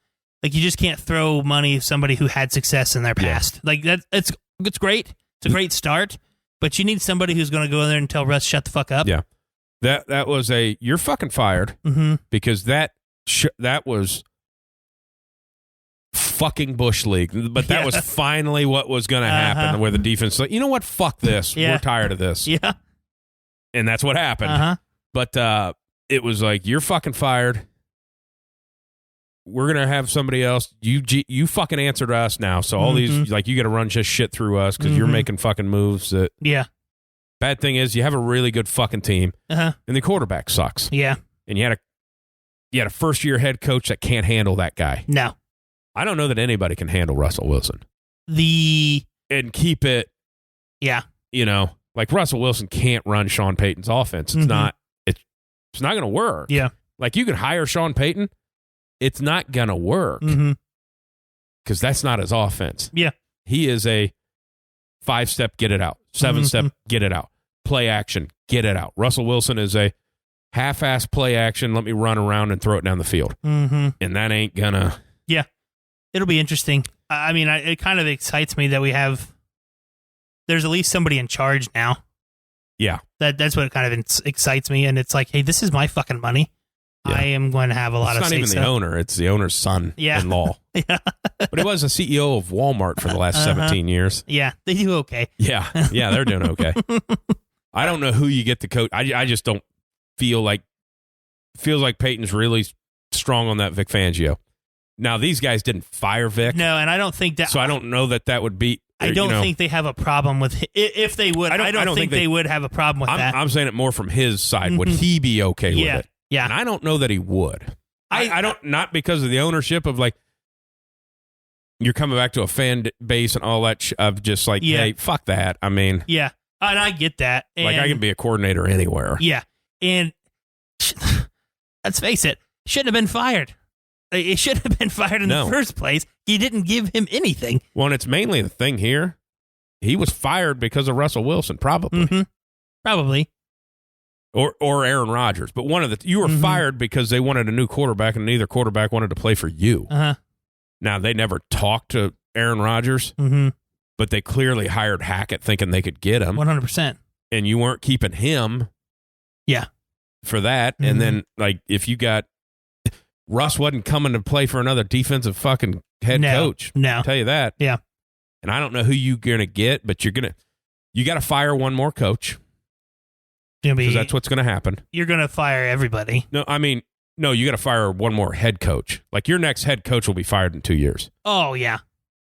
like, you just can't throw money at somebody who had success in their past. Yeah. Like, it's great. It's a great start, but you need somebody who's going to go in there and tell Russ, shut the fuck up. Yeah. That was you're fucking fired because that was fucking Bush League. But that was finally what was going to happen where the defense, like, you know what? Fuck this. Yeah. We're tired of this. Yeah. And that's what happened. But, it was like, you're fucking fired. We're going to have somebody else. You fucking answer to us now. So all these, like, you got to run just shit through us because you're making fucking moves. Bad thing is you have a really good fucking team and the quarterback sucks. Yeah. And you had a first-year head coach that can't handle that guy. No. I don't know that anybody can handle Russell Wilson. And keep it. Yeah. Like Russell Wilson can't run Sean Payton's offense. It's not. It's not going to work. Yeah. Like, you could hire Sean Payton. It's not going to work. Because that's not his offense. Yeah. He is a 5-step, get it out. 7-step, get it out. Play action, get it out. Russell Wilson is a half-ass play action, let me run around and throw it down the field. And that ain't going to... Yeah. It'll be interesting. I mean, it kind of excites me that there's at least somebody in charge now. Yeah. That's what kind of excites me. And it's like, hey, this is my fucking money. Yeah. I am going to have a lot of say. It's not even the owner. It's the owner's son-in-law. Yeah. But he was a CEO of Walmart for the last 17 years. Yeah. They do okay. Yeah. Yeah, they're doing okay. I don't know who you get to coach. I just don't feel like... Feels like Peyton's really strong on that Vic Fangio. Now, these guys didn't fire Vic. No, and I don't think that... So I don't know that would be... I don't think they have a problem with... If they would, I don't think they would have a problem with that. I'm saying it more from his side. Would he be okay with it? Yeah. And I don't know that he would. I don't, not because of the ownership of like, you're coming back to a fan base and all that of just like, hey, fuck that. I mean. Yeah, and I get that. And, like, I can be a coordinator anywhere. Yeah, and let's face it, shouldn't have been fired. It shouldn't have been fired in the first place. You didn't give him anything. Well, and it's mainly the thing here. He was fired because of Russell Wilson, probably. Mm-hmm. Probably. Or Aaron Rodgers. But one of the you were fired because they wanted a new quarterback and neither quarterback wanted to play for you. Uh-huh. Now, they never talked to Aaron Rodgers, but they clearly hired Hackett thinking they could get him. 100%. And you weren't keeping him. Yeah. For that. And then, like, if you got Russ wasn't coming to play for another defensive fucking head coach. No. I'll tell you that. Yeah. And I don't know who you're going to get, but you got to fire one more coach. Because that's what's going to happen. You're going to fire everybody. No, I mean, no, you got to fire one more head coach. Like, your next head coach will be fired in 2 years. Oh, yeah.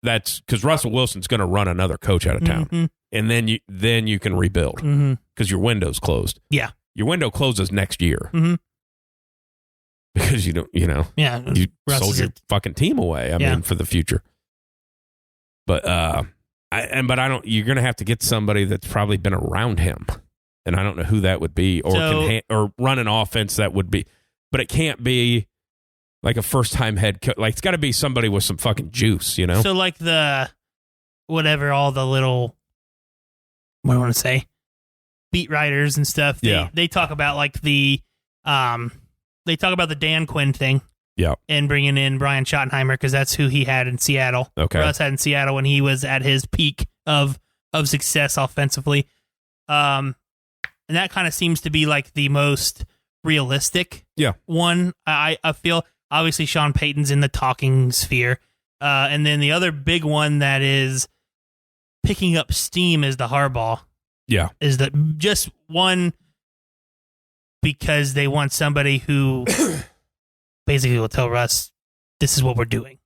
That's because Russell Wilson's going to run another coach out of town. And then you can rebuild because your window's closed. Yeah. Your window closes next year. Because you sold your fucking team away. I mean, for the future. But you're going to have to get somebody that's probably been around him, and I don't know who that would be, or or run an offense that would be, but it can't be like a first time head coach. Like, it's got to be somebody with some fucking juice, you know. So like all the little, what do I want to say, beat writers and stuff. They talk about like the Dan Quinn thing. Yeah. And bringing in Brian Schottenheimer because that's who he had in Seattle. Okay. Russ had in Seattle when he was at his peak of success offensively. And that kind of seems to be like the most realistic one. I feel obviously Sean Payton's in the talking sphere. And then the other big one that is picking up steam is the Harbaugh. Yeah. Is that just one because they want somebody who basically will tell Russ, this is what we're doing.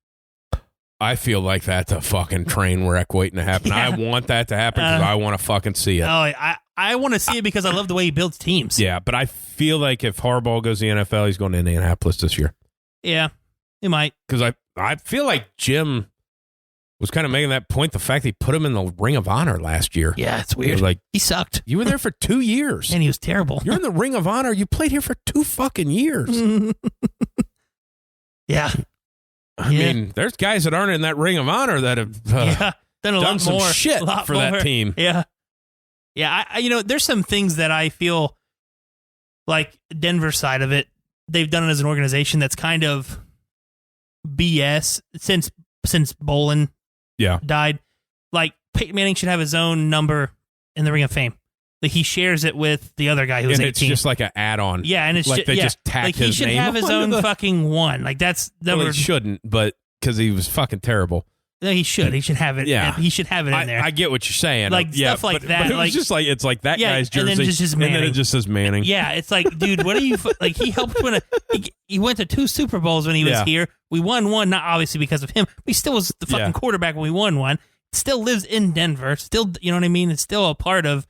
I feel like that's a fucking train wreck waiting to happen. Yeah. I want that to happen because I want to fucking see it. Oh, I want to see it because I love the way he builds teams. Yeah, but I feel like if Harbaugh goes to the NFL, he's going to Indianapolis this year. Yeah, he might. Because I feel like Jim was kind of making that point, the fact he put him in the Ring of Honor last year. Yeah, it's weird. Like, he sucked. You were there for 2 years. And he was terrible. You're in the Ring of Honor. You played here for 2 fucking years. Yeah. I mean, there's guys that aren't in that Ring of Honor that have done some shit for that team. Yeah. Yeah, I there's some things that I feel like Denver's side of it, they've done it as an organization that's kind of BS since Bolin died. Like, Peyton Manning should have his own number in the Ring of Fame. Like, he shares it with the other guy who's 18. It's just like an add-on. Yeah, and it's like they just tacked his name. He should have his own fucking one. Like, that's number. Well, he shouldn't, but because he was fucking terrible. No, he should. He should have it. Yeah, he should have it in there. I get what you're saying. Like, stuff like that. But it was just like, it's like that guy's jersey, and then it just says Manning. Yeah, it's like, dude, what are you like? He helped win he went to 2 Super Bowls when he was here. We won one, not obviously because of him, but he still was the fucking quarterback when we won one. Still lives in Denver. Still, you know what I mean? It's still a part of.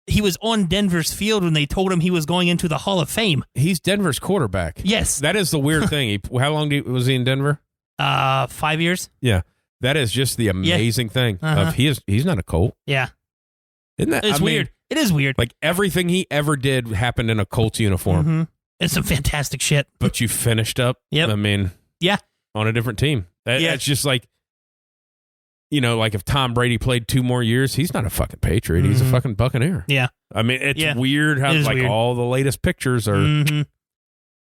He was on Denver's field when they told him he was going into the Hall of Fame. He's Denver's quarterback. Yes, that is the weird thing. How long was he in Denver? 5 years. Yeah. That is just the amazing thing. Of he's not a Colt. Yeah. Isn't that? It's weird. It is weird. Like, everything he ever did happened in a Colts uniform. It's some fantastic shit. But you finished up, I mean, on a different team. That's just like, like if Tom Brady played 2 more years, he's not a fucking Patriot. He's a fucking Buccaneer. Yeah. I mean, it's weird how like weird. All the latest pictures are.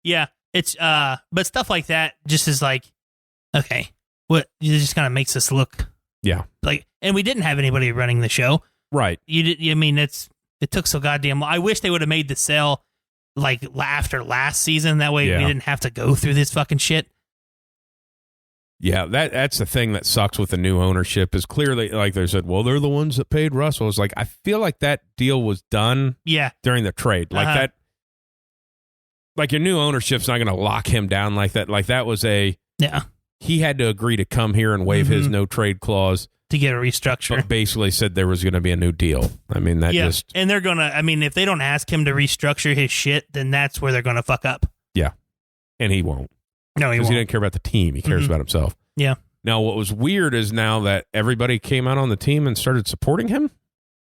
Yeah. It's, but stuff like that just is like, okay. What it just kind of makes us look, like, and we didn't have anybody running the show, right? You did. I mean, it took so goddamn. I wish they would have made the sale like after last season. That way we didn't have to go through this fucking shit. Yeah, that's the thing that sucks with the new ownership is clearly like they said. Well, they're the ones that paid Russell. It's like I feel like that deal was done. During the trade, like that. Like, your new ownership's not going to lock him down like that. Like, that was he had to agree to come here and waive his no trade clause to get a restructure. But basically said there was going to be a new deal. I mean, that just. And they're going to, I mean, if they don't ask him to restructure his shit, then that's where they're going to fuck up. Yeah. And he won't. No, he won't. Because he didn't care about the team. He cares about himself. Yeah. Now, what was weird is now that everybody came out on the team and started supporting him.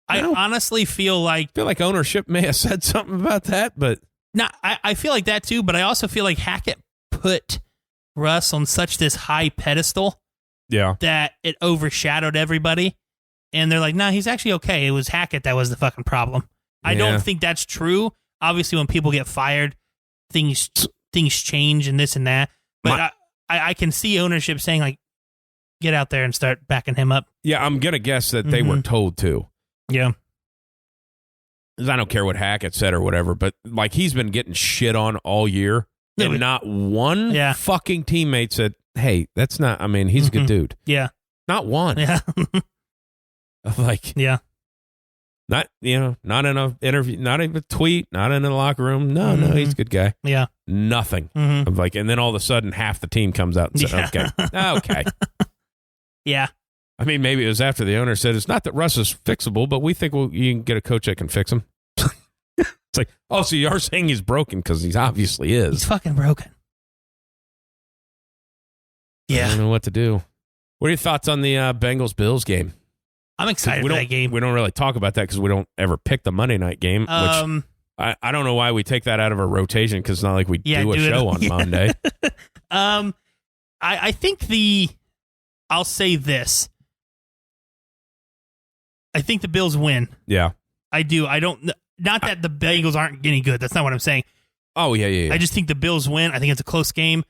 I honestly feel like ownership may have said something about that, but I feel like that too. But I also feel like Hackett put Russ on such this high pedestal, that it overshadowed everybody. And they're like, no, he's actually okay. It was Hackett that was the fucking problem. I don't think that's true. Obviously, when people get fired, things change and this and that. But I can see ownership saying, like, get out there and start backing him up. Yeah, I'm going to guess that they were told to. Yeah. Because I don't care what Hackett said or whatever, but, like, he's been getting shit on all year. And not one fucking teammate said, hey, that's not, I mean, he's a good dude. Yeah. Not one. Yeah. Like, not, not in an interview, not in a tweet, not in the locker room. No, he's a good guy. Yeah. Nothing. I'm like, and then all of a sudden half the team comes out and says, okay. Yeah. I mean, maybe it was after the owner said, it's not that Russ is fixable, but we think you can get a coach that can fix him. It's like, oh, so you are saying he's broken because he obviously is. He's fucking broken. Yeah. I don't know what to do. What are your thoughts on the Bengals Bills game? I'm excited for that game. We don't really talk about that because we don't ever pick the Monday night game, which I don't know why we take that out of our rotation because it's not like we do a show on Monday. I think I'll say this. I think the Bills win. Yeah. I do. I don't, not that the Bengals aren't any good. That's not what I'm saying. Oh, yeah. I just think the Bills win. I think it's a close game.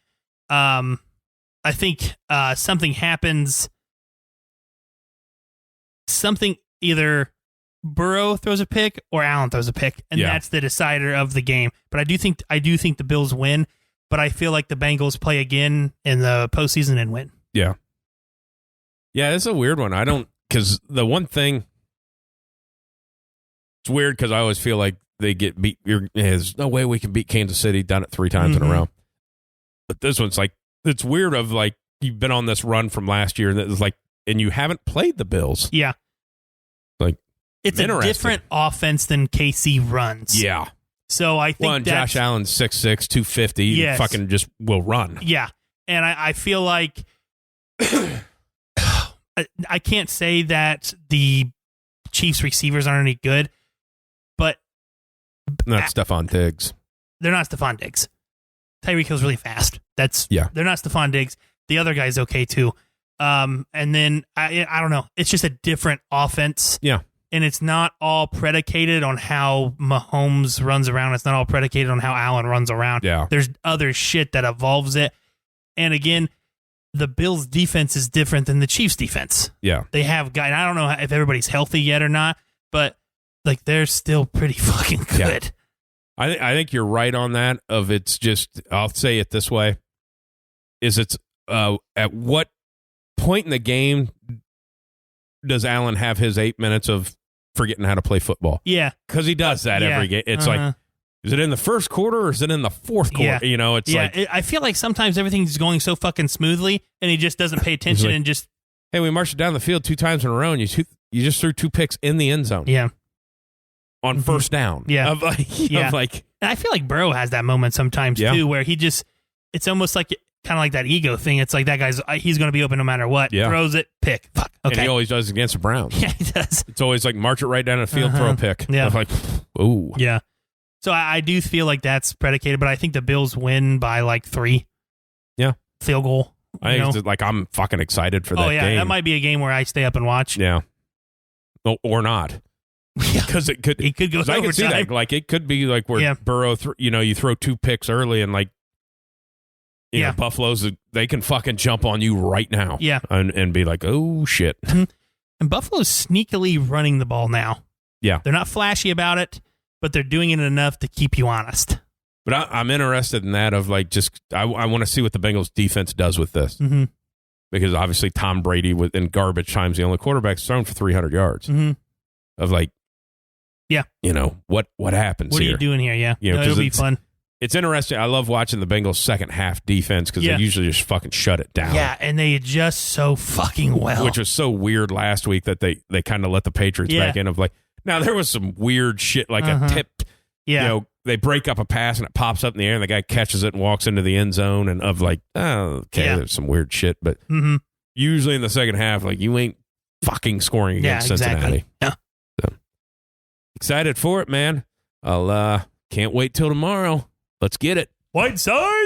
I think something happens. Something, either Burrow throws a pick or Allen throws a pick, and that's the decider of the game. But I do think the Bills win, but I feel like the Bengals play again in the postseason and win. Yeah. Yeah, it's a weird one. Because the one thing, it's weird because I always feel like they get beat. There's no way we can beat Kansas City, done it 3 times in a row. But this one's like, it's weird of like, you've been on this run from last year, and it's like, and you haven't played the Bills. Yeah. Like, it's a different offense than KC runs. Yeah. So I think Josh Allen's 6'6", 250. Yes. Fucking just will run. Yeah. And I feel like I can't say that the Chiefs receivers aren't any good, but not Stephon Diggs. They're not Stephon Diggs. Tyreek Hill's really fast. They're not Stephon Diggs. The other guy's okay too. And then I don't know. It's just a different offense. Yeah. And it's not all predicated on how Mahomes runs around. It's not all predicated on how Allen runs around. Yeah. There's other shit that evolves it. And again, the Bills' defense is different than the Chiefs' defense. Yeah. They have guys. I don't know if everybody's healthy yet or not, but like they're still pretty fucking good. Yeah. I think you're right on that. It's just, I'll say it this way: it's at what point in the game does Allen have his 8 minutes of forgetting how to play football? Yeah, because he does that every game. It's like, is it in the first quarter or is it in the fourth quarter? Yeah. It's like, I feel like sometimes everything's going so fucking smoothly, and he just doesn't pay attention like, and just. Hey, we marched down the field 2 times in a row, and you just threw 2 picks in the end zone. Yeah. On first down. Yeah. And I feel like Burrow has that moment sometimes too, where it's almost like kind of like that ego thing. It's like that he's going to be open no matter what. Yeah. Throws it, pick. Fuck. Okay. And he always does against the Browns. Yeah, he does. It's always like march it right down the field, throw a pick. Yeah. I'm like, ooh. Yeah. So I do feel like that's predicated, but I think the Bills win by like 3. Yeah. Field goal. I think it's like I'm fucking excited for that game. That might be a game where I stay up and watch. Yeah. Or not. Yeah. Because it could go overtime. I can see that. Like, it could be like where Burrow, you throw 2 picks early and like, you know, Buffalo's, they can fucking jump on you right now. Yeah. And be like, oh, shit. And Buffalo's sneakily running the ball now. Yeah. They're not flashy about it, but they're doing it enough to keep you honest. But I'm interested in that of like I want to see what the Bengals defense does with this. Mm-hmm. Because obviously Tom Brady in garbage time's the only quarterback's thrown for 300 yards. Mm-hmm. Of like, what happens What here? are you doing here? Yeah. It'll be fun. It's interesting. I love watching the Bengals second half defense because they usually just fucking shut it down. Yeah, and they adjust so fucking well. Which was so weird last week that they kind of let the Patriots back in of like, now there was some weird shit like a tipped, they break up a pass and it pops up in the air and the guy catches it and walks into the end zone and of like, oh, okay, there's some weird shit. But usually in the second half, like you ain't fucking scoring against Cincinnati. Yeah. So, excited for it, man. I'll can't wait till tomorrow. Let's get it. WideSide.